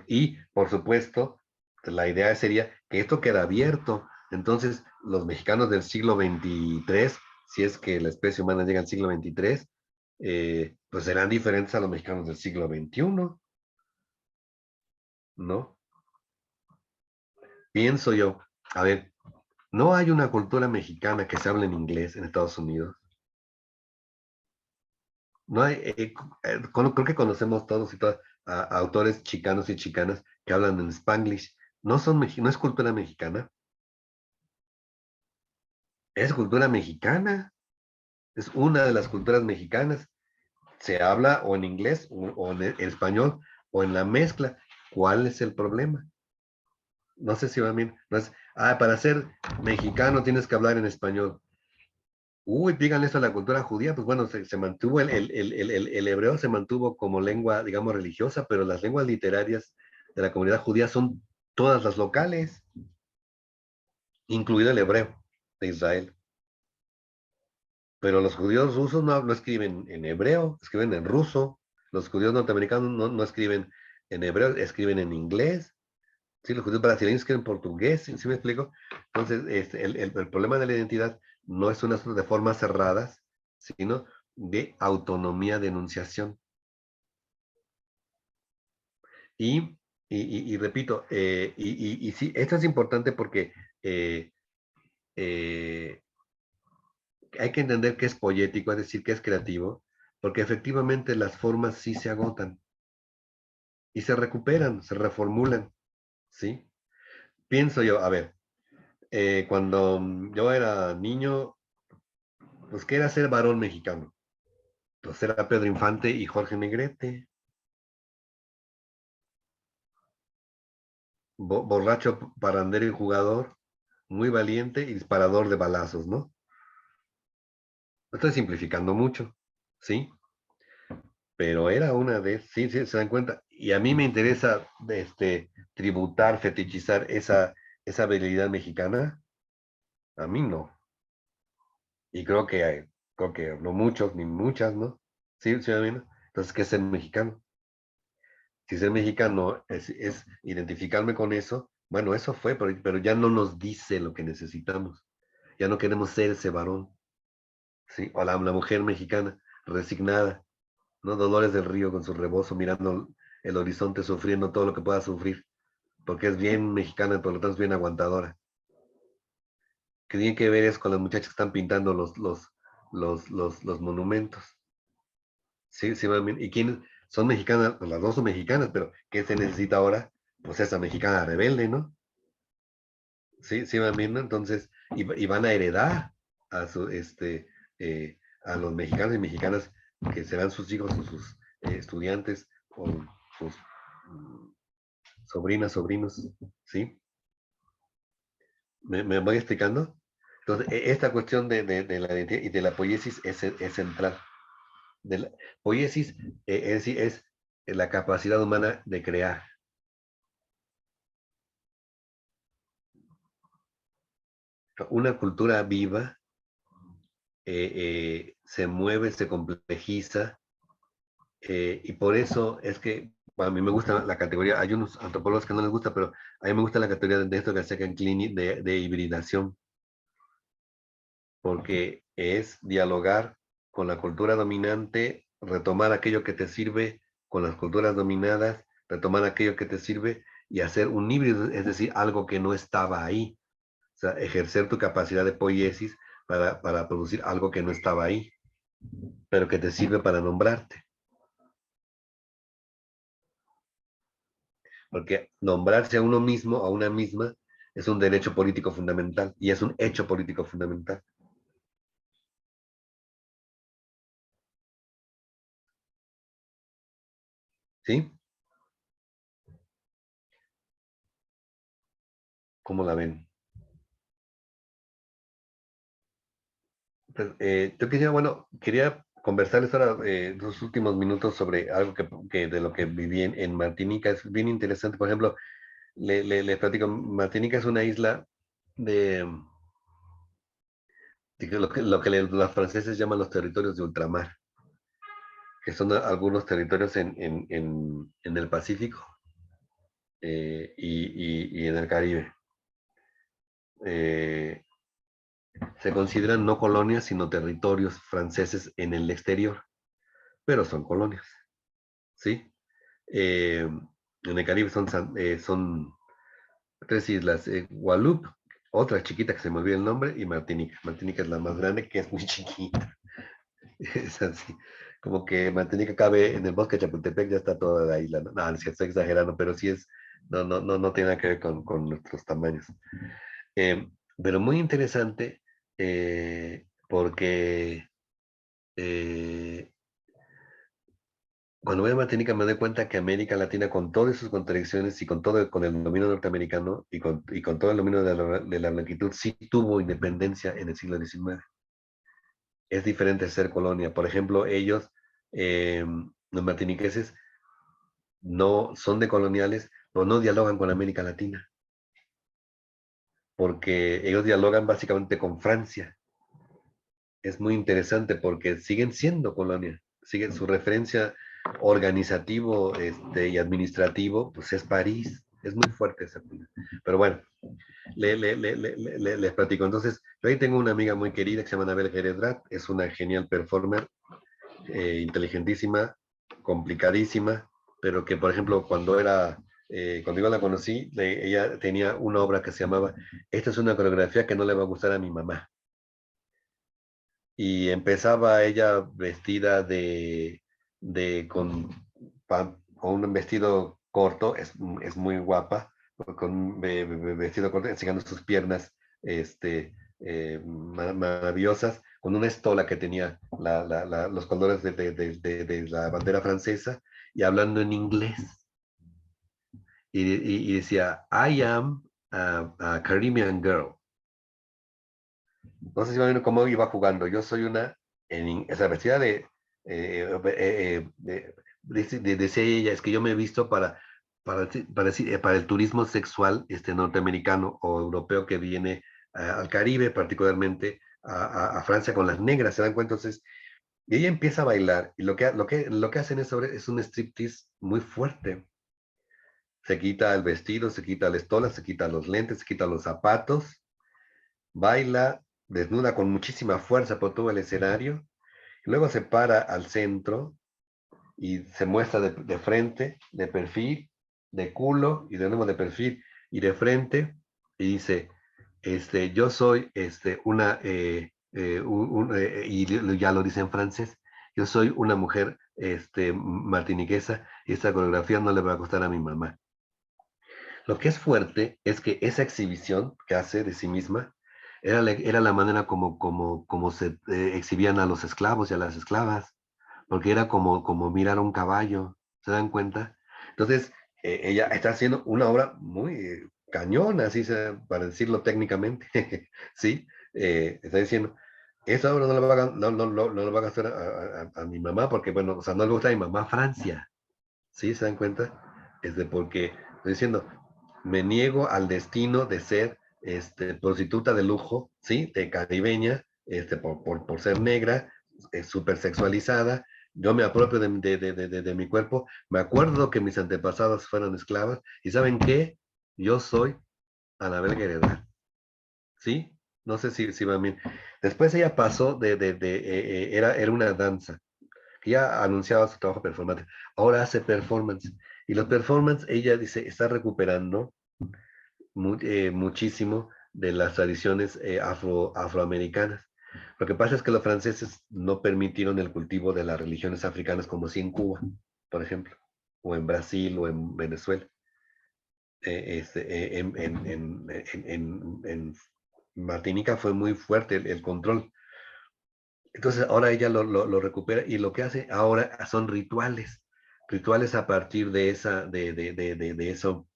Y, por supuesto, la idea sería que esto queda abierto. Entonces, los mexicanos del siglo XXIII, si es que la especie humana llega al siglo XXIII, pues serán diferentes a los mexicanos del siglo XXI, ¿no? Pienso yo, a ver, no hay una cultura mexicana que se hable en inglés en Estados Unidos. No hay, creo que conocemos todos y todas a autores chicanos y chicanas que hablan en Spanglish. No es cultura mexicana, es cultura mexicana, es una de las culturas mexicanas. Se habla o en inglés o en español o en la mezcla. ¿Cuál es el problema? No sé si va bien. No es, para ser mexicano tienes que hablar en español. Uy, díganle eso a la cultura judía, pues bueno, se mantuvo el hebreo se mantuvo como lengua, digamos, religiosa, pero las lenguas literarias de la comunidad judía son todas las locales, incluido el hebreo de Israel. Pero los judíos rusos no escriben en hebreo, escriben en ruso. Los judíos norteamericanos no escriben en hebreo, escriben en inglés. Sí, los judíos brasileños escriben en portugués, ¿sí me explico? Entonces, el problema de la identidad no es un asunto de formas cerradas, sino de autonomía de enunciación. Y repito, sí, esto es importante porque hay que entender que es poético, es decir, que es creativo, porque efectivamente las formas sí se agotan y se recuperan, se reformulan, ¿sí? Pienso yo, a ver, cuando yo era niño, pues, ¿qué era ser varón mexicano? Pues era Pedro Infante y Jorge Negrete. Borracho, parandero y jugador, muy valiente y disparador de balazos, ¿no? Estoy simplificando mucho, ¿sí? Pero era una de, sí, se dan cuenta. Y a mí me interesa tributar, fetichizar esa habilidad mexicana. A mí no. Y creo que no muchos ni muchas, ¿no? Sí, sí, entonces, ¿qué es ser mexicano? Si ser mexicano es identificarme con eso, Bueno, eso fue, pero ya no nos dice lo que necesitamos. Ya no queremos ser ese varón, ¿sí? O la mujer mexicana, resignada, ¿no? Dolores del Río con su rebozo, mirando el horizonte, sufriendo todo lo que pueda sufrir, porque es bien mexicana y por lo tanto es bien aguantadora. Que tiene que ver es con las muchachas que están pintando los monumentos. Sí, sí, mami. ¿Y quiénes son mexicanas? Pues las dos son mexicanas, pero ¿qué se necesita ahora? Pues esa mexicana rebelde, ¿no? Sí, sí, mami, ¿no? Entonces, y van a heredar a a los mexicanos y mexicanas que serán sus hijos o sus estudiantes o sus sobrinas, sobrinos, ¿sí? ¿Me voy explicando? Entonces, esta cuestión de la identidad y de la poiesis es central. De la, poiesis es la capacidad humana de crear. Una cultura viva se mueve, se complejiza, y por eso es que a mí me gusta la categoría, hay unos antropólogos que no les gusta, pero a mí me gusta la categoría de esto que se llama de hibridación, porque es dialogar con la cultura dominante, retomar aquello que te sirve con las culturas dominadas, retomar aquello que te sirve y hacer un híbrido, es decir, algo que no estaba ahí. O sea, ejercer tu capacidad de poiesis para producir algo que no estaba ahí, pero que te sirve para nombrarte. Porque nombrarse a uno mismo, a una misma, es un derecho político fundamental y es un hecho político fundamental. ¿Sí? ¿Cómo la ven? Pues, yo quería, bueno, quería conversarles ahora los últimos minutos sobre algo que de lo que viví en Martinica. Es bien interesante. Por ejemplo, les platico, Martinica es una isla de, de los franceses llaman los territorios de ultramar, que son algunos territorios en el Pacífico y en el Caribe. Eh, Se consideran no colonias, sino territorios franceses en el exterior, pero son colonias, ¿sí? En el Caribe son tres islas, Guadalupe, otra chiquita que se me olvida el nombre, y Martinica. Martinica es la más grande, que es muy chiquita. Es así, como que Martinica cabe en el bosque de Chapultepec, ya está toda la isla. No, no, sí, estoy exagerando, pero sí es, no tiene nada que ver con nuestros tamaños. Eh, pero muy interesante porque eh, cuando voy a Martinica me doy cuenta que América Latina, con todas sus contradicciones y con todo, con el dominio norteamericano y con todo el dominio de la blanquitud, sí tuvo independencia en el siglo XIX. Es diferente ser colonia. Por ejemplo, ellos, los martiniqueses, no son de coloniales, pero no dialogan con América Latina, porque ellos dialogan básicamente con Francia. Es muy interesante porque siguen siendo colonia, siguen su referencia organizativo y administrativo, pues es París, es muy fuerte esa cosa. Pero bueno, les platico. Entonces, yo ahí tengo una amiga muy querida que se llama Anabel Geredrat, es una genial performer, inteligentísima, complicadísima, pero que, por ejemplo, cuando yo la conocí, ella tenía una obra que se llamaba Esta es una coreografía que no le va a gustar a mi mamá. Y empezaba ella vestida con un vestido corto, es muy guapa, con un vestido corto, enseñando sus piernas maravillosas, con una estola que tenía los colores de la bandera francesa y hablando en inglés. Y decía, I am a Caribbean girl. No sé si van viendo cómo iba jugando. Yo soy esa vestida decía ella, es que yo me he visto para el turismo sexual norteamericano o europeo que viene al Caribe, particularmente a Francia con las negras, ¿se dan cuenta? Entonces, y ella empieza a bailar y lo que hacen es un striptease muy fuerte. se quita el vestido, se quita la estola, se quita los lentes, se quita los zapatos, baila desnuda con muchísima fuerza por todo el escenario, y luego se para al centro y se muestra de frente, de perfil, de culo, y de nuevo de perfil y de frente, y dice, yo soy y ya lo dice en francés, yo soy una mujer martiniquesa, y esta coreografía no le va a gustar a mi mamá. Lo que es fuerte es que esa exhibición que hace de sí misma era la manera como se exhibían a los esclavos y a las esclavas, porque era como mirar a un caballo, ¿se dan cuenta? Entonces, ella está haciendo una obra muy cañona, así para decirlo técnicamente, ¿sí? Está diciendo, esa obra no la va a, no la va a gastar a mi mamá, porque, bueno, o sea, no le gusta a mi mamá Francia, ¿sí? ¿Se dan cuenta? Porque estoy diciendo, me niego al destino de ser prostituta de lujo, ¿sí? De caribeña, por ser negra, súper sexualizada. Yo me apropio de mi cuerpo. Me acuerdo que mis antepasados fueron esclavas. ¿Y saben qué? Yo soy Anabel Guerrera, ¿sí? No sé si va bien. Después ella pasó era una danza, que ya anunciaba su trabajo performante. Ahora hace performance. Y los performance, ella dice, está recuperando muchísimo de las tradiciones afroamericanas. Lo que pasa es que los franceses no permitieron el cultivo de las religiones africanas como si en Cuba, por ejemplo, o en Brasil o en Venezuela. En Martinica fue muy fuerte el control. Entonces ahora ella lo recupera, y lo que hace ahora son rituales a partir de eso.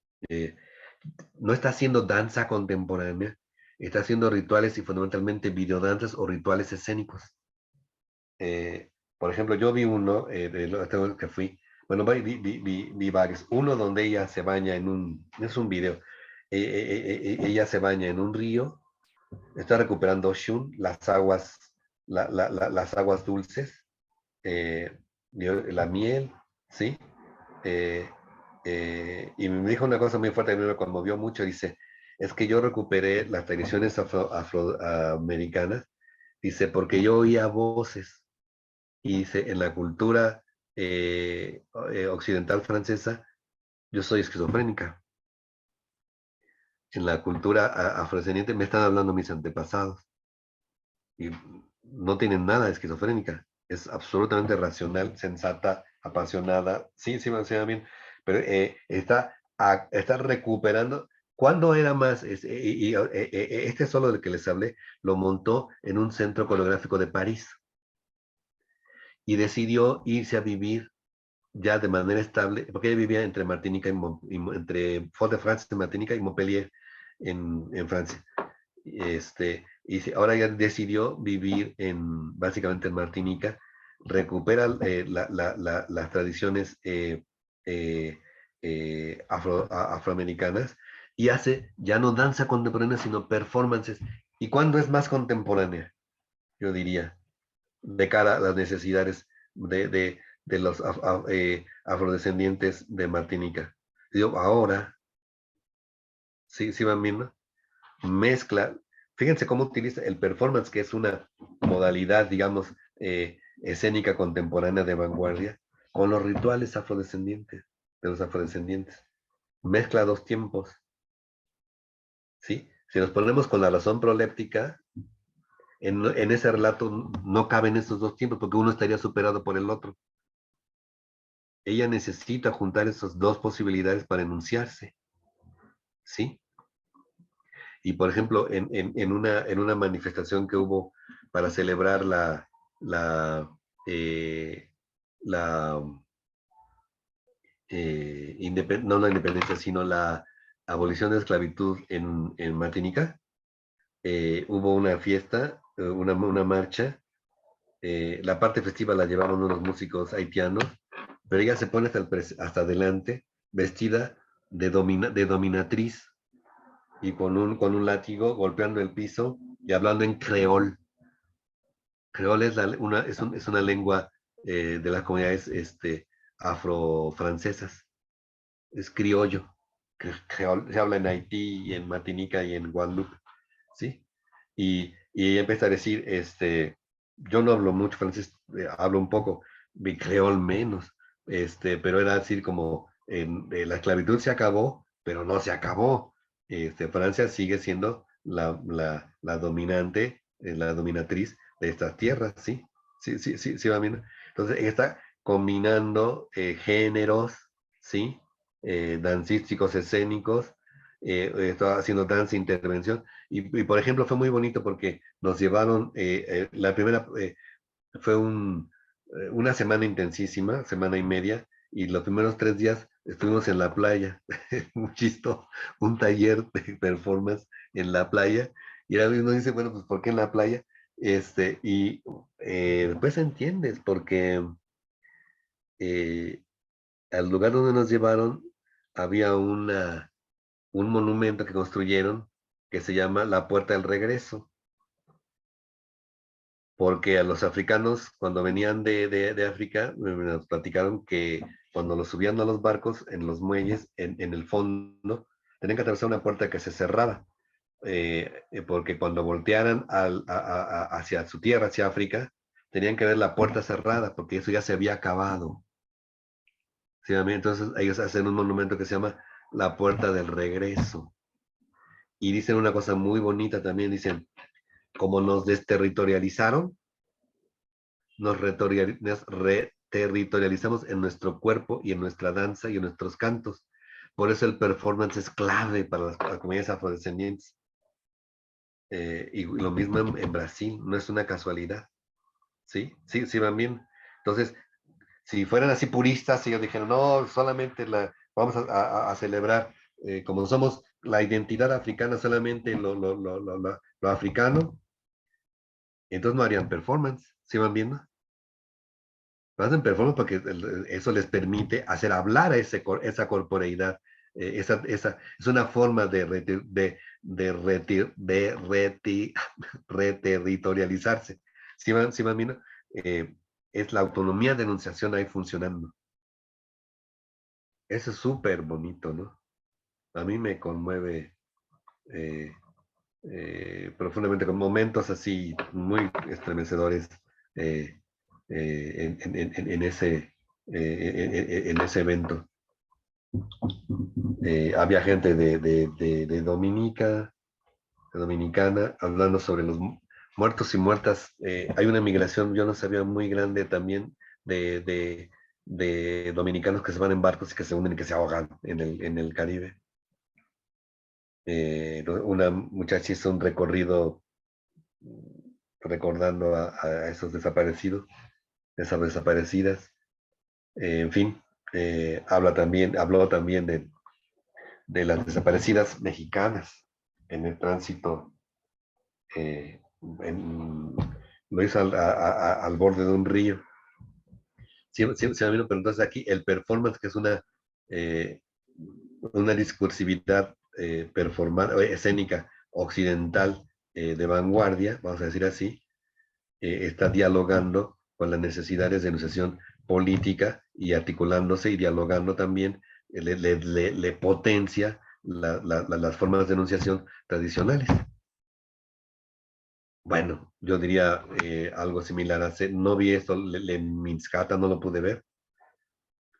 No está haciendo danza contemporánea, está haciendo rituales y fundamentalmente videodanzas o rituales escénicos. Por ejemplo, yo vi uno de los que fui, bueno, vi varios. Uno donde ella se baña es un video, ella se baña en un río, está recuperando Shun, las aguas, las aguas dulces, la miel, ¿sí? Eh, y me dijo una cosa muy fuerte que me conmovió mucho. Dice, es que yo recuperé las tradiciones afroamericanas, dice, porque yo oía voces, y dice, en la cultura occidental francesa, yo soy esquizofrénica. En la cultura afrodescendiente me están hablando mis antepasados, y no tienen nada de esquizofrénica. Es absolutamente racional, sensata, apasionada. Sí, sí, sí, bien. Pero está recuperando. ¿Cuándo era más? Este solo del que les hablé, lo montó en un centro coreográfico de París, y decidió irse a vivir ya de manera estable, porque ella vivía entre Martinica entre Fort-de-France de Martinica y Montpellier en Francia. Ahora ya decidió vivir básicamente en Martinica, recupera las tradiciones afroamericanas, y hace ya no danza contemporánea, sino performances. ¿Y cuándo es más contemporánea? Yo diría, de cara a las necesidades de los afrodescendientes de Martinica. Digo, ahora, sí, sí van viendo, mezcla. Fíjense cómo utiliza el performance, que es una modalidad, digamos, escénica contemporánea de vanguardia, con los rituales afrodescendientes, de los afrodescendientes. Mezcla dos tiempos, ¿sí? Si nos ponemos con la razón proléptica, en ese relato no caben estos dos tiempos, porque uno estaría superado por el otro. Ella necesita juntar esas dos posibilidades para enunciarse, ¿sí? Y por ejemplo, en una manifestación que hubo para celebrar eh, la no la independencia, sino la abolición de la esclavitud en Martinica, hubo una fiesta, una marcha. La parte festiva la llevaron unos músicos haitianos, pero ella se pone hasta adelante, vestida de dominatriz, y con un látigo golpeando el piso y hablando en creol. Creol es una lengua de las comunidades afrofrancesas. Es criollo, se habla en Haití, y en Martinica y en Guadalupe, ¿sí? Y ella empieza a decir, yo no hablo mucho francés, hablo un poco, mi creol menos, pero era decir como, la esclavitud se acabó, pero no se acabó. Francia sigue siendo la dominante, la dominatriz de estas tierras, ¿sí? Sí, sí, sí, sí, va bien. Entonces, está combinando géneros, ¿sí? Dancísticos, escénicos, estaba haciendo danza, intervención, por ejemplo, fue muy bonito porque nos llevaron, la primera fue una semana intensísima, semana y media, y los primeros 3 días estuvimos en la playa, muy chistoso, un taller de performance en la playa, y ahora uno dice, bueno, pues ¿por qué en la playa? Y después entiendes, porque eh, al lugar donde nos llevaron había un monumento que construyeron que se llama la Puerta del Regreso, porque a los africanos, cuando venían de África, nos platicaron que cuando los subían a los barcos, en los muelles, en el fondo, tenían que atravesar una puerta que se cerraba, porque cuando voltearan hacia su tierra, hacia África, tenían que ver la puerta cerrada, porque eso ya se había acabado. ¿Sí? Entonces ellos hacen un monumento que se llama la Puerta del Regreso. Y dicen una cosa muy bonita también, dicen, como nos desterritorializaron, nos reterritorializamos en nuestro cuerpo y en nuestra danza y en nuestros cantos. Por eso el performance es clave para las comunidades afrodescendientes. Y lo mismo en Brasil, no es una casualidad. ¿Sí? Sí, sí van bien. Entonces, si fueran así puristas, ellos dijeron, no, solamente vamos a celebrar, como somos la identidad africana, solamente lo africano, entonces no harían performance. ¿Sí van viendo? Hacen performance porque eso les permite hacer hablar a esa corporeidad. Es una forma reterritorializarse. ¿Sí van viendo? Es la autonomía de enunciación ahí funcionando. Eso es súper bonito, ¿no? A mí me conmueve eh, profundamente, con momentos así muy estremecedores en ese evento. Había gente de Dominicana, hablando sobre los muertos y muertas. Hay una migración, yo no sabía, muy grande también de dominicanos que se van en barcos y que se hunden y que se ahogan en el Caribe. Una muchacha hizo un recorrido recordando a esos desaparecidos, esas desaparecidas. En fin, habló también de las desaparecidas mexicanas en el tránsito. eh, en- lo hizo al borde de un río. Pero entonces aquí el performance, que es una discursividad escénica occidental, de vanguardia, vamos a decir así, está dialogando con las necesidades de enunciación política y articulándose y dialogando también, le potencia las formas de enunciación tradicionales. Bueno, yo diría algo similar a no vi esto, Minskata no lo pude ver,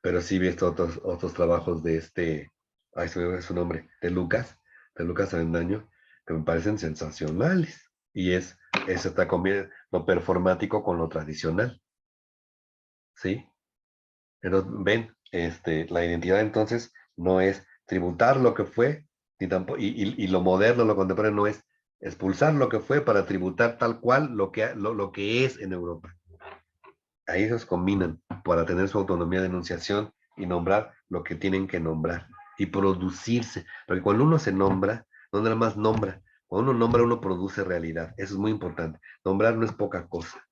pero sí he visto otros trabajos ay, se me ve su nombre, de Lucas Avendaño, que me parecen sensacionales. Y eso está combinando lo performático con lo tradicional, ¿sí? Pero ven, la identidad entonces no es tributar lo que fue, ni tampoco, y lo moderno, lo contemporáneo no es expulsar lo que fue para tributar tal cual lo que es en Europa. Ahí ellos combinan para tener su autonomía de enunciación y nombrar lo que tienen que nombrar y producirse. Porque cuando uno se nombra, no nada más nombra. Cuando uno nombra, uno produce realidad. Eso es muy importante. Nombrar no es poca cosa.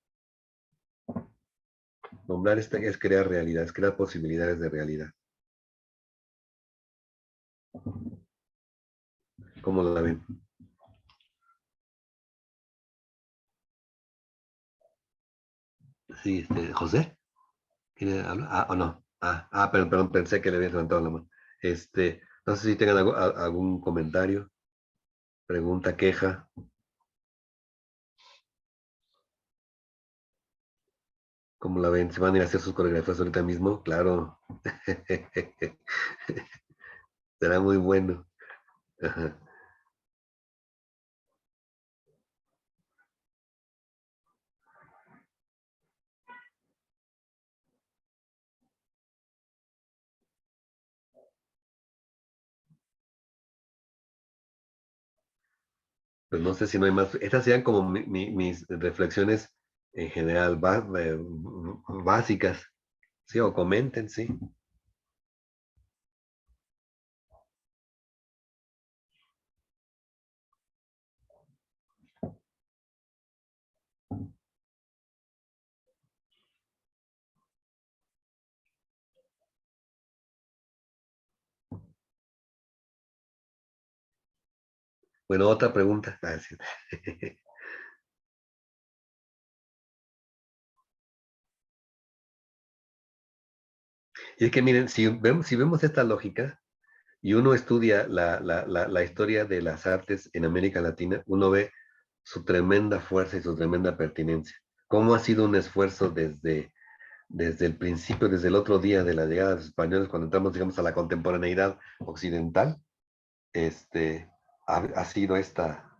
Nombrar es crear realidad, es crear posibilidades de realidad. ¿Cómo la ven? Sí, ¿José? ¿Quiere hablar? ¿O no? Perdón, pensé que le había levantado la mano. No sé si tengan algún comentario, pregunta, queja. ¿Cómo la ven? ¿Se van a ir a hacer sus coreografías ahorita mismo? Claro. Será muy bueno. Ajá. Pues no sé si no hay más. Estas serían como mis reflexiones en general básicas. Sí, o comenten, sí. Bueno, otra pregunta. Ah, sí. Y es que miren, si vemos esta lógica y uno estudia la historia de las artes en América Latina, uno ve su tremenda fuerza y su tremenda pertinencia. Cómo ha sido un esfuerzo desde el principio, desde el otro día de la llegada de los españoles, cuando entramos, digamos, a la contemporaneidad occidental, ha sido esta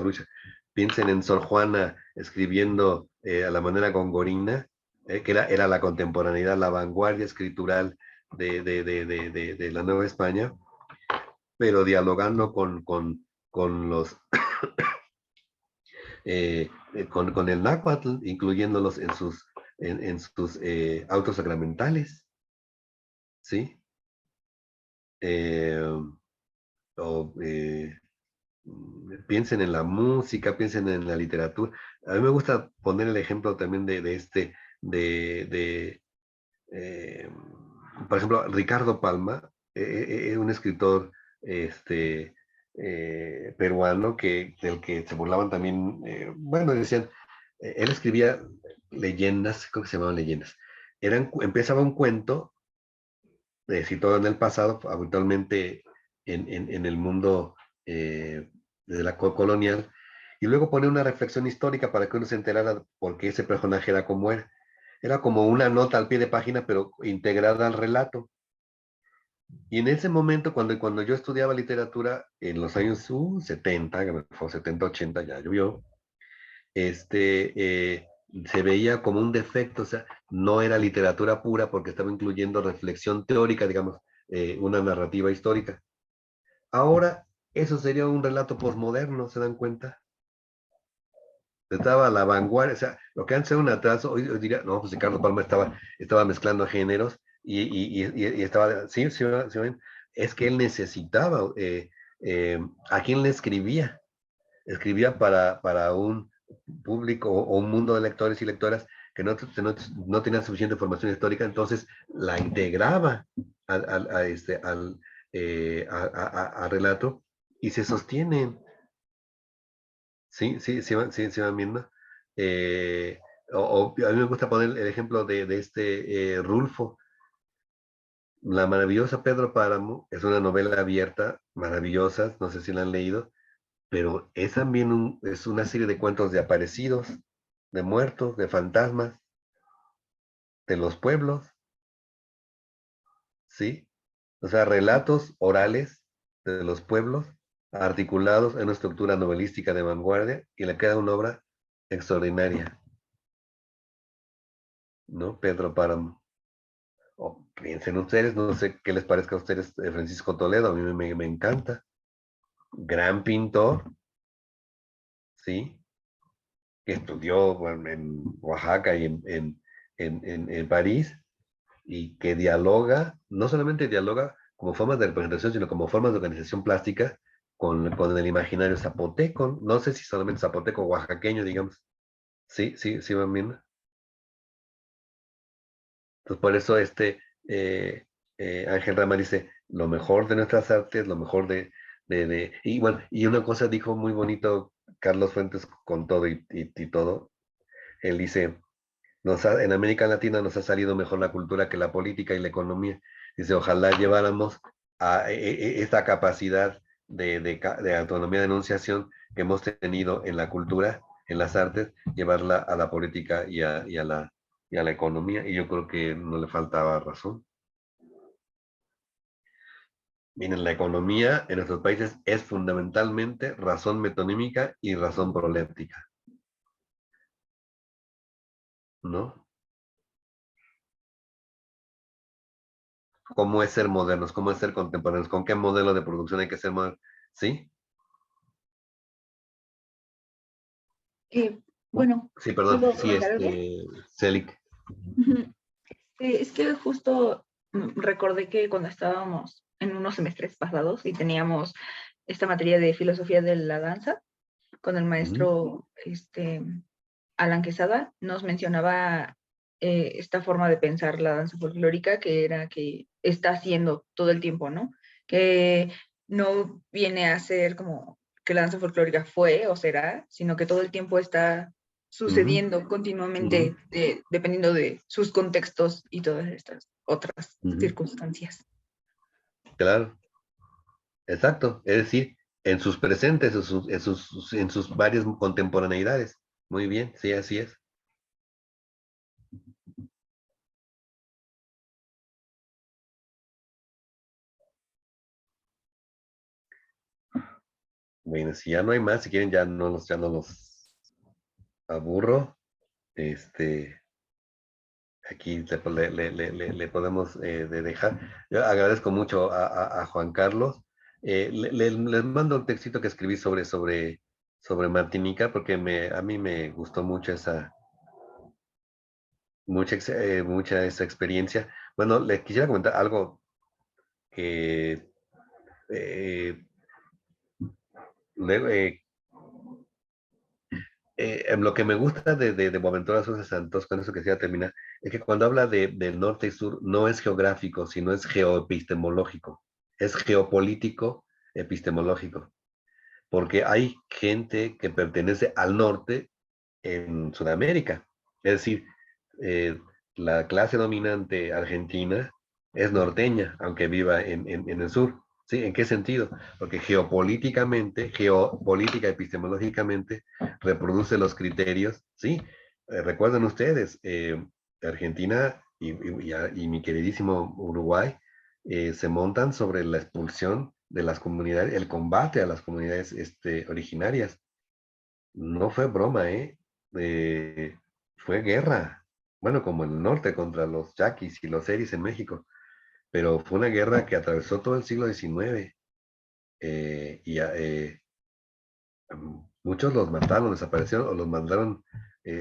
lucha. Piensen en Sor Juana escribiendo a la manera gongorina, que era la contemporaneidad, la vanguardia escritural de la Nueva España, pero dialogando con los con el náhuatl, incluyéndolos en sus autos sacramentales, ¿sí? Eh, o piensen en la música, piensen en la literatura. A mí me gusta poner el ejemplo también de eh, por ejemplo, Ricardo Palma, un escritor peruano del que se burlaban también, bueno, decían, él escribía leyendas, creo que se llamaban leyendas. Empezaba un cuento situado en el pasado, habitualmente en el mundo de la colonial, y luego pone una reflexión histórica para que uno se enterara por qué ese personaje era como era. Era como una nota al pie de página, pero integrada al relato. Y en ese momento, cuando yo estudiaba literatura, en los años 70, que fue 70, 80, ya llovió, se veía como un defecto, o sea, no era literatura pura porque estaba incluyendo reflexión teórica, digamos, una narrativa histórica. Ahora, eso sería un relato posmoderno, ¿se dan cuenta? Estaba a la vanguardia, o sea, lo que antes era un atraso, hoy diría, no, pues Ricardo Palma estaba mezclando géneros y estaba, sí, sí, sí, es que él necesitaba, ¿a quién le escribía? Escribía para un público o un mundo de lectores y lectoras que no tenían suficiente formación histórica, entonces la integraba al relato y se sostienen. Sí, sí, sí van viendo. Eh, a mí me gusta poner el ejemplo de Rulfo. La maravillosa Pedro Páramo es una novela abierta, maravillosa, no sé si la han leído, pero es también es una serie de cuentos de aparecidos, de muertos, de fantasmas, de los pueblos, ¿sí? O sea, relatos orales de los pueblos, articulados en una estructura novelística de vanguardia, y le queda una obra extraordinaria, ¿no? Pedro Páramo. O piensen ustedes, no sé qué les parezca a ustedes Francisco Toledo, a mí me encanta. Gran pintor, ¿sí? Que estudió bueno, en Oaxaca y en París, y que dialoga, no solamente dialoga como formas de representación, sino como formas de organización plástica con el imaginario zapoteco. No sé si solamente zapoteco o oaxaqueño, digamos. Sí, sí, sí, van viendo. Entonces, por eso Ángel Rama dice, lo mejor de nuestras artes, lo mejor y bueno, y una cosa dijo muy bonito Carlos Fuentes con todo y todo. Él dice, en América Latina nos ha salido mejor la cultura que la política y la economía. Dice, ojalá lleváramos a esta capacidad de autonomía de enunciación que hemos tenido en la cultura, en las artes, llevarla a la política y a la economía, y yo creo que no le faltaba razón. Miren, la economía en nuestros países es fundamentalmente razón metonímica y razón proléptica, ¿no? ¿Cómo es ser modernos? ¿Cómo es ser contemporáneos? ¿Con qué modelo de producción hay que ser modernos? ¿Sí? Bueno, Sí, perdón. ¿puedo Sí, comentar algo? Celic. Ujú. Es que justo recordé que cuando estábamos en unos semestres pasados y teníamos esta materia de filosofía de la danza, con el maestro Alan Quesada, nos mencionaba esta forma de pensar la danza folclórica, que era que está haciendo todo el tiempo, ¿no? Que no viene a ser como que la danza folclórica fue o será, sino que todo el tiempo está sucediendo continuamente dependiendo de sus contextos y todas estas otras circunstancias. Claro, exacto. Es decir, en sus presentes, en sus varias contemporaneidades. Muy bien, sí, así es. Bueno, si ya no hay más, si quieren ya no los aburro. Aquí le podemos dejar. Yo agradezco mucho a Juan Carlos. Les mando un textito que escribí sobre Martinica, porque a mí me gustó mucho mucha esa experiencia. Bueno, les quisiera comentar algo que eh, le- eh, lo que me gusta de Boaventura Sousa Santos, con eso que quisiera terminar, es que cuando habla del norte y sur, no es geográfico, sino es geoepistemológico, es geopolítico epistemológico, porque hay gente que pertenece al norte en Sudamérica, es decir, eh, la clase dominante argentina es norteña, aunque viva en el sur. ¿Sí? ¿En qué sentido? Porque geopolítica epistemológicamente, reproduce los criterios, ¿sí? Recuerden ustedes, Argentina y mi queridísimo Uruguay se montan sobre la expulsión de las comunidades, el combate a las comunidades originarias. No fue broma, ¿eh? Fue guerra. Bueno, como en el norte contra los yaquis y los seris en México, pero fue una guerra que atravesó todo el siglo XIX. Muchos los mataron, desaparecieron o los mandaron,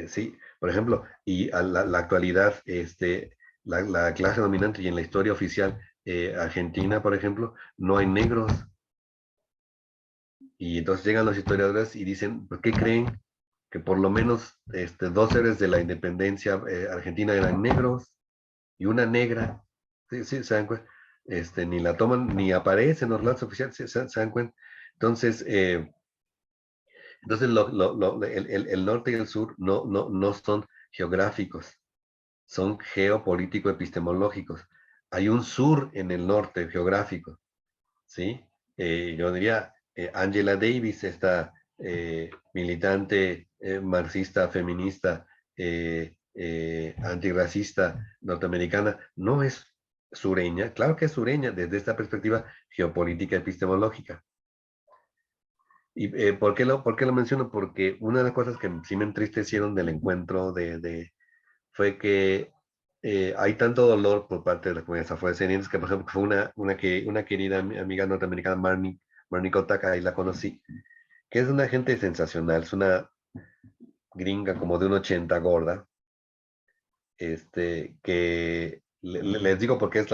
sí, por ejemplo, y a la actualidad, la clase dominante y en la historia oficial argentina, por ejemplo, no hay negros. Y entonces llegan los historiadores y dicen, ¿por qué creen que por lo menos dos héroes de la independencia argentina eran negros y una negra? Sí, sí, se dan cuenta. Ni la toman, ni aparece en los relatos oficiales, se dan cuenta. Entonces, el norte y el sur no son geográficos, son geopolítico-epistemológicos. Hay un sur en el norte geográfico, ¿sí? Yo diría, Angela Davis, esta militante marxista, feminista, antirracista norteamericana, no es sureña, claro que es sureña desde esta perspectiva geopolítica epistemológica. ¿Y por qué lo menciono? Porque una de las cosas que sí me entristecieron del encuentro fue que hay tanto dolor por parte de las comunidades afrodescendientes que, por ejemplo, fue una querida amiga norteamericana, Marnie Kotaka, ahí la conocí, que es una gente sensacional, es una gringa como de un 80 gorda, que les digo porque es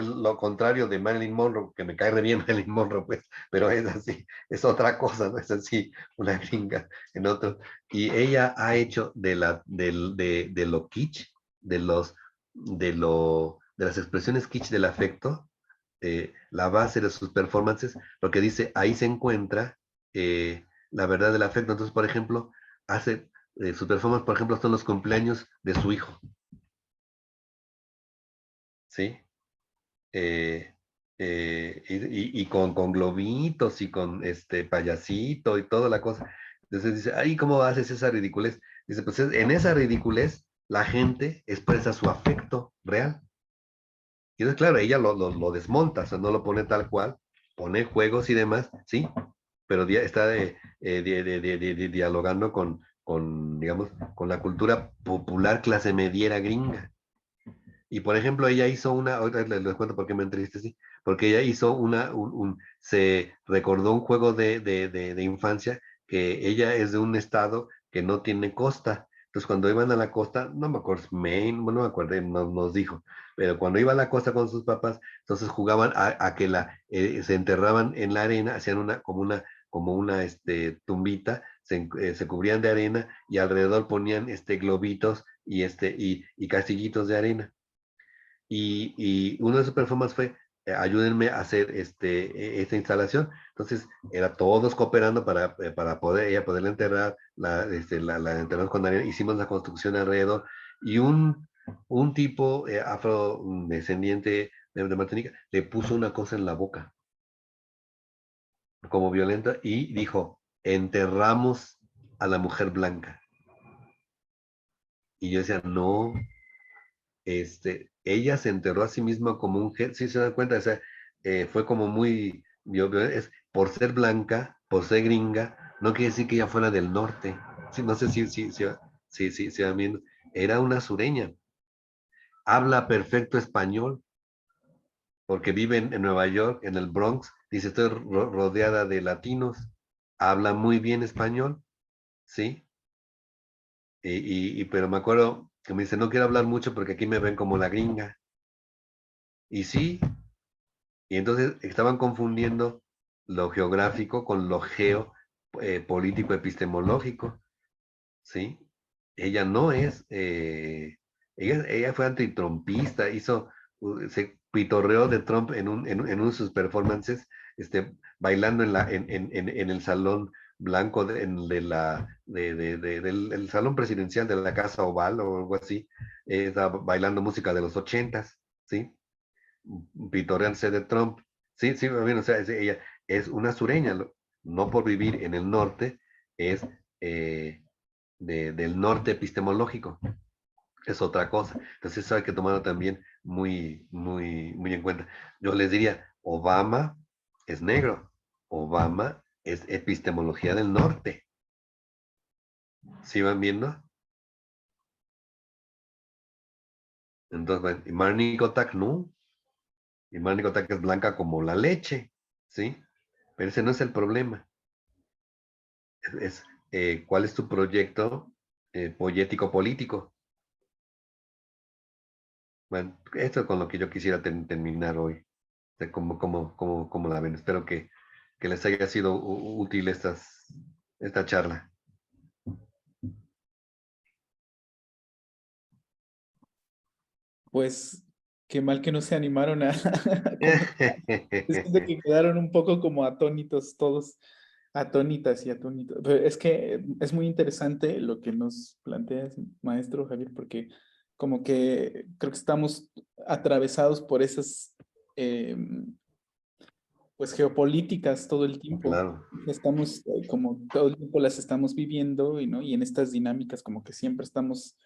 lo contrario de Marilyn Monroe, que me cae re bien Marilyn Monroe, pues, pero es así, es otra cosa, no es así, una gringa en otro. Y ella ha hecho de lo kitsch, de los, de las expresiones kitsch del afecto, la base de sus performances, porque dice, ahí se encuentra la verdad del afecto. Entonces, por ejemplo, hace sus performances, por ejemplo, son los cumpleaños de su hijo. ¿Sí? y con globitos y con payasito y toda la cosa. Entonces dice, ay, ¿cómo haces esa ridiculez? Dice, pues en esa ridiculez la gente expresa su afecto real. Y entonces, claro, ella lo desmonta, o sea, no lo pone tal cual, pone juegos y demás, sí, pero está dialogando digamos, con la cultura popular clase mediera gringa. Y por ejemplo, ella hizo ahorita les cuento por qué me entristecí, porque ella hizo se recordó un juego de infancia, que ella es de un estado que no tiene costa. Entonces, cuando iban a la costa, no me acuerdo, Maine, bueno, no me acuerdo, nos dijo, pero cuando iba a la costa con sus papás, entonces jugaban a que se enterraban en la arena, hacían como una tumbita, se cubrían de arena y alrededor ponían globitos y castillitos de arena. Y uno de sus performances fue, ayúdenme a hacer esta instalación. Entonces, era todos cooperando para ella poderla enterrar, la enterramos con arena, hicimos la construcción alrededor, y un tipo afrodescendiente de Martinica le puso una cosa en la boca, como violenta, y dijo, enterramos a la mujer blanca. Y yo decía, no, ella se enterró a sí misma como un sí se dan cuenta, o sea, fue como muy, por ser blanca, por ser gringa, no quiere decir que ella fuera del norte. Sí, no sé si van viendo. Era una sureña, habla perfecto español, porque vive en Nueva York, en el Bronx, dice, estoy rodeada de latinos, habla muy bien español, ¿sí? Pero me acuerdo que me dice, no quiero hablar mucho porque aquí me ven como la gringa. Y sí, y entonces estaban confundiendo lo geográfico con lo político epistemológico, ¿sí? Ella no es, ella fue antitrumpista, se pitorreó de Trump en uno de sus performances, bailando en el salón blanco del el salón presidencial de la Casa Oval o algo así, estaba bailando música de los 80s, ¿sí? Pitorreándose de Trump. Sí, sí, bien, o sea, ella es una sureña, no por vivir en el norte, es del norte epistemológico, es otra cosa. Entonces eso hay que tomarlo también muy, muy, muy en cuenta. Yo les diría, Obama es negro, Obama es epistemología del norte. ¿Sí van viendo? Entonces, bueno, y Marnie Kotak no, y Marnie Kotak es blanca como la leche, ¿sí? Pero ese no es el problema. ¿Cuál es tu proyecto poético político? Bueno, esto es con lo que yo quisiera terminar hoy. ¿Cómo la ven? Espero que les haya sido útil esta charla. Pues qué mal que no se animaron a comentar. Después de que quedaron un poco como atónitos todos, atónitas y atónitos. Pero es que es muy interesante lo que nos planteas, maestro Javier, porque como que creo que estamos atravesados por esas eh, pues geopolíticas todo el tiempo. Claro. Estamos como todo el tiempo las estamos viviendo ¿no? Y en estas dinámicas como que siempre estamos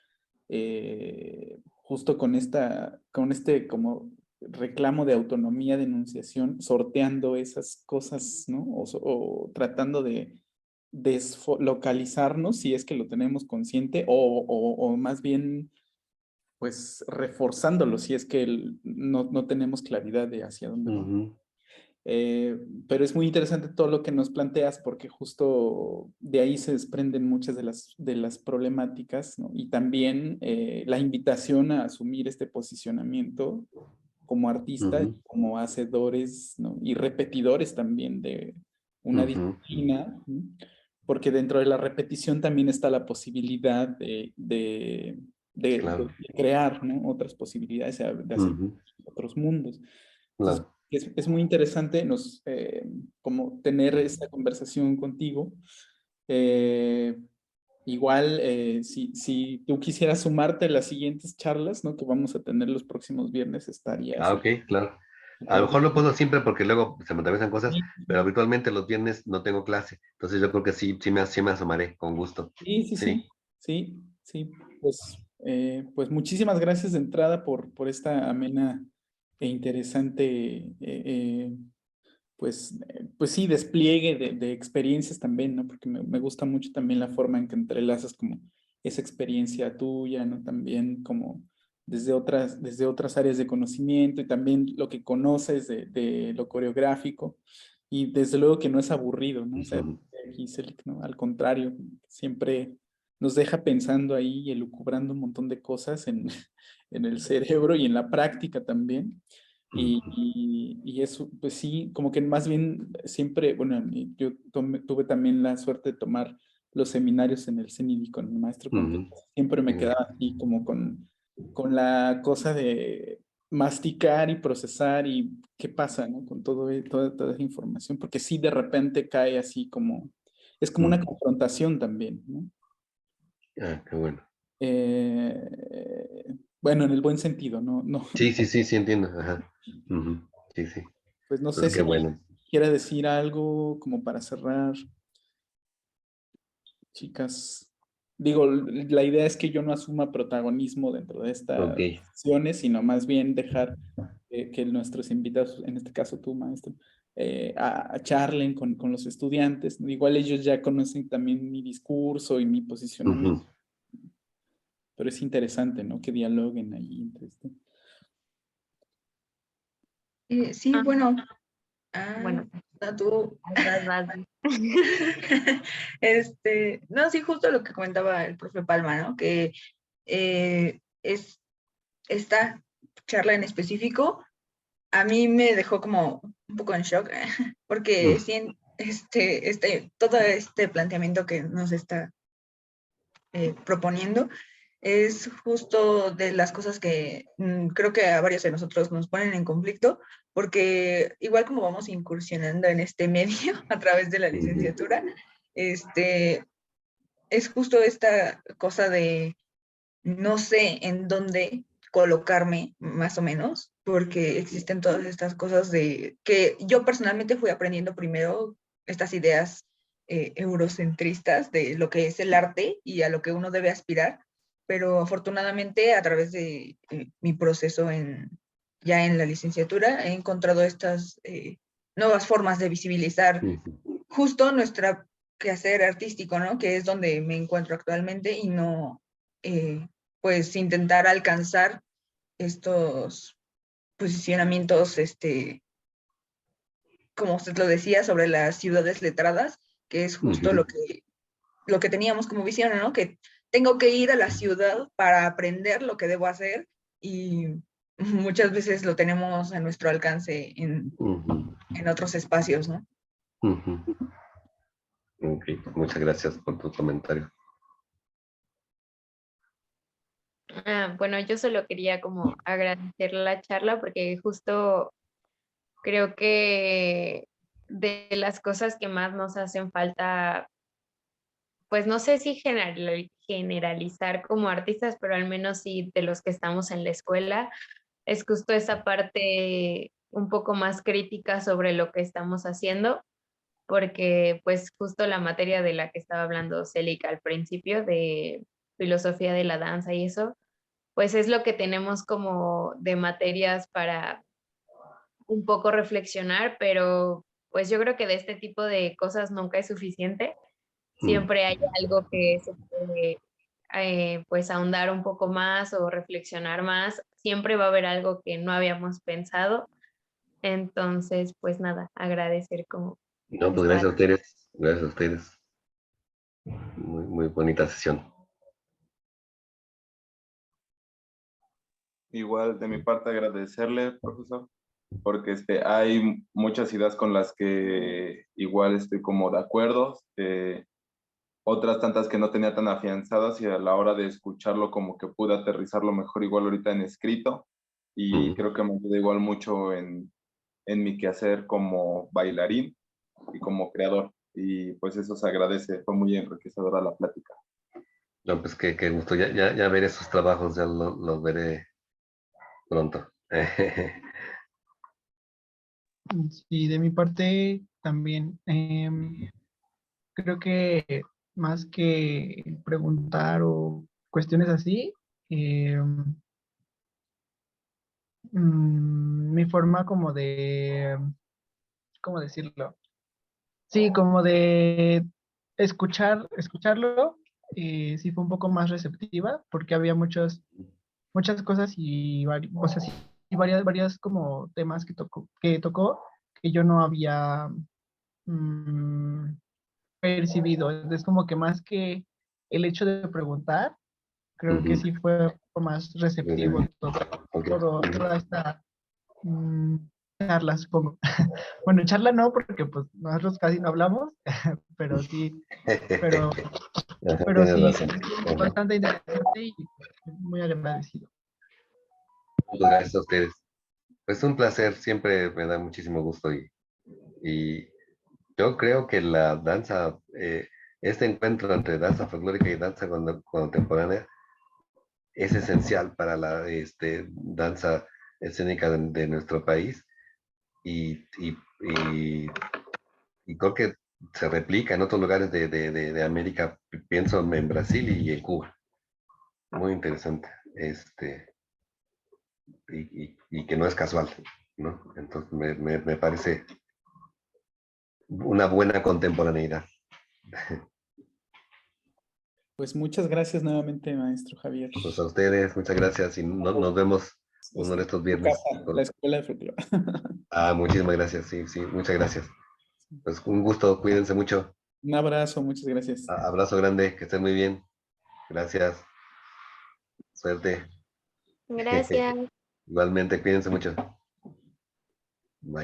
justo con este como reclamo de autonomía, de enunciación, sorteando esas cosas, ¿no? O tratando de deslocalizarnos si es que lo tenemos consciente o más bien pues reforzándolo si es que no tenemos claridad de hacia dónde vamos. Pero es muy interesante todo lo que nos planteas porque justo de ahí se desprenden muchas de las problemáticas, ¿no? Y también la invitación a asumir este posicionamiento como artistas, como hacedores, ¿no? Y repetidores también de una disciplina, ¿no? Porque dentro de la repetición también está la posibilidad Claro. de crear, ¿no? Otras posibilidades, de hacer otros mundos. Entonces, Claro. es muy interesante como tener esta conversación contigo. Eh, igual, si tú quisieras sumarte a las siguientes charlas, ¿no? Que vamos a tener los próximos viernes, estaría Ok, claro. A lo mejor no puedo siempre porque luego se me atraviesan cosas, Sí, pero habitualmente los viernes no tengo clase. Entonces yo creo que sí me asomaré con gusto. sí, sí, Sí. sí, sí, sí. Pues muchísimas gracias de entrada por esta amena e interesante, pues sí, despliegue de experiencias también, ¿no? Porque me gusta mucho también la forma en que entrelazas como esa experiencia tuya, ¿no? También como desde otras áreas de conocimiento y también lo que conoces de lo coreográfico. Y desde luego que no es aburrido, ¿no? O sea, Ujú. Giselle, ¿no? Al contrario, siempre nos deja pensando ahí y elucubrando un montón de cosas en, en el cerebro y en la práctica también. Y eso, pues sí, como que más bien siempre, bueno, yo tuve también la suerte de tomar los seminarios en el CENIDI con el maestro Ujú. Contreras. Siempre me Ujú. quedaba así como con la cosa de masticar y procesar y qué pasa, ¿no? Con toda esa información, porque sí de repente cae así como, es como una Ujú. confrontación también, ¿no? Ah, qué bueno. Bueno, en el buen sentido, no, no, Sí, sí, sí, sí, entiendo. Ajá. Ujú. Sí, sí. pues no sé Pues qué si bueno. quiera decir algo como para cerrar, chicas. Digo, la idea es que yo no asuma protagonismo dentro de Ok. estas sesiones, sino más bien dejar que nuestros invitados, en este caso tú, maestro, a charlen con los estudiantes. Igual ellos ya conocen también mi discurso y mi posicionamiento, Ujú. pero es interesante, ¿no? Que dialoguen ahí entre esto. Sí, Ah, bueno, bueno, tú. vas. No, sí, justo lo que comentaba el profe Palma, ¿no? Que es esta charla en específico, a mí me dejó como un poco en shock, porque Mm. sí, todo este planteamiento que nos está proponiendo es justo de las cosas que creo que a varios de nosotros nos ponen en conflicto, porque igual como vamos incursionando en este medio a través de la Ujú. licenciatura, es justo esta cosa de no sé en dónde colocarme más o menos, porque existen todas estas cosas de que yo personalmente fui aprendiendo primero estas ideas eurocentristas de lo que es el arte y a lo que uno debe aspirar, pero afortunadamente a través de mi proceso ya en la licenciatura he encontrado estas nuevas formas de visibilizar Ujú. justo nuestra quehacer artístico, ¿no? Que es donde me encuentro actualmente y no, pues, intentar alcanzar estos posicionamientos, como usted lo decía, sobre las ciudades letradas, que es justo Ujú. lo que teníamos como visión, ¿no? Que tengo que ir a la ciudad para aprender lo que debo hacer y muchas veces lo tenemos a nuestro alcance Ujú. en otros espacios, ¿no? Ujú. Ok, muchas gracias por tu comentario. Bueno, yo solo quería como agradecer la charla porque justo creo que de las cosas que más nos hacen falta, pues no sé si generalizar como artistas, pero al menos sí de los que estamos en la escuela, es justo esa parte un poco más crítica sobre lo que estamos haciendo, porque pues justo la materia de la que estaba hablando Célica al principio, de filosofía de la danza y eso, pues es lo que tenemos como de materias para un poco reflexionar, pero pues yo creo que de este tipo de cosas nunca es suficiente. Mm. Siempre hay algo que se puede pues ahondar un poco más o reflexionar más. Siempre va a haber algo que no habíamos pensado. Entonces, pues nada, agradecer como No, pues esta. gracias a ustedes. Gracias a ustedes. Muy, muy bonita sesión. Igual de mi parte agradecerle, profesor, porque hay muchas ideas con las que igual estoy como de acuerdo, otras tantas que no tenía tan afianzadas y a la hora de escucharlo como que pude aterrizarlo mejor igual ahorita en escrito y Ujú. creo que me ayuda igual mucho en mi quehacer como bailarín y como creador y pues eso se agradece, fue muy enriquecedora la plática. No, pues qué gusto. Ya veré esos trabajos, ya los veré pronto. Sí, de mi parte también. Creo que más que preguntar o cuestiones así, mi forma como de, ¿cómo decirlo? Sí, como de escucharlo, sí fue un poco más receptiva, porque había muchas cosas y, o sea, sí, y varias como temas que tocó que yo no había mm, percibido. Es como que más que el hecho de preguntar, creo que Ujú. sí fue un poco más receptivo Ok. toda esta mm, charla, supongo. Bueno, charla no, porque pues nosotros casi no hablamos, pero sí, pero, Ajá, pero tienes sí, razón. estuvo Ajá. bastante interesante y muy agradecido. Muchas gracias a ustedes. Pues un placer, siempre me da muchísimo gusto y yo creo que la danza, este encuentro entre danza folclórica y danza contemporánea es esencial para la danza escénica de nuestro país y, y creo que se replica en otros lugares de América, pienso en Brasil y en Cuba. Muy interesante. Y que no es casual, ¿no? Entonces me parece una buena contemporaneidad. Pues muchas gracias nuevamente, maestro Javier. Pues a ustedes, muchas gracias y nos vemos uno de estos Tu viernes. casa, la Escuela de Folclore. Muchísimas gracias, sí, sí, muchas gracias. Pues un gusto, cuídense mucho. Un abrazo, muchas gracias. Abrazo grande, que estén muy bien. Gracias, suerte. Gracias. Igualmente, cuídense mucho.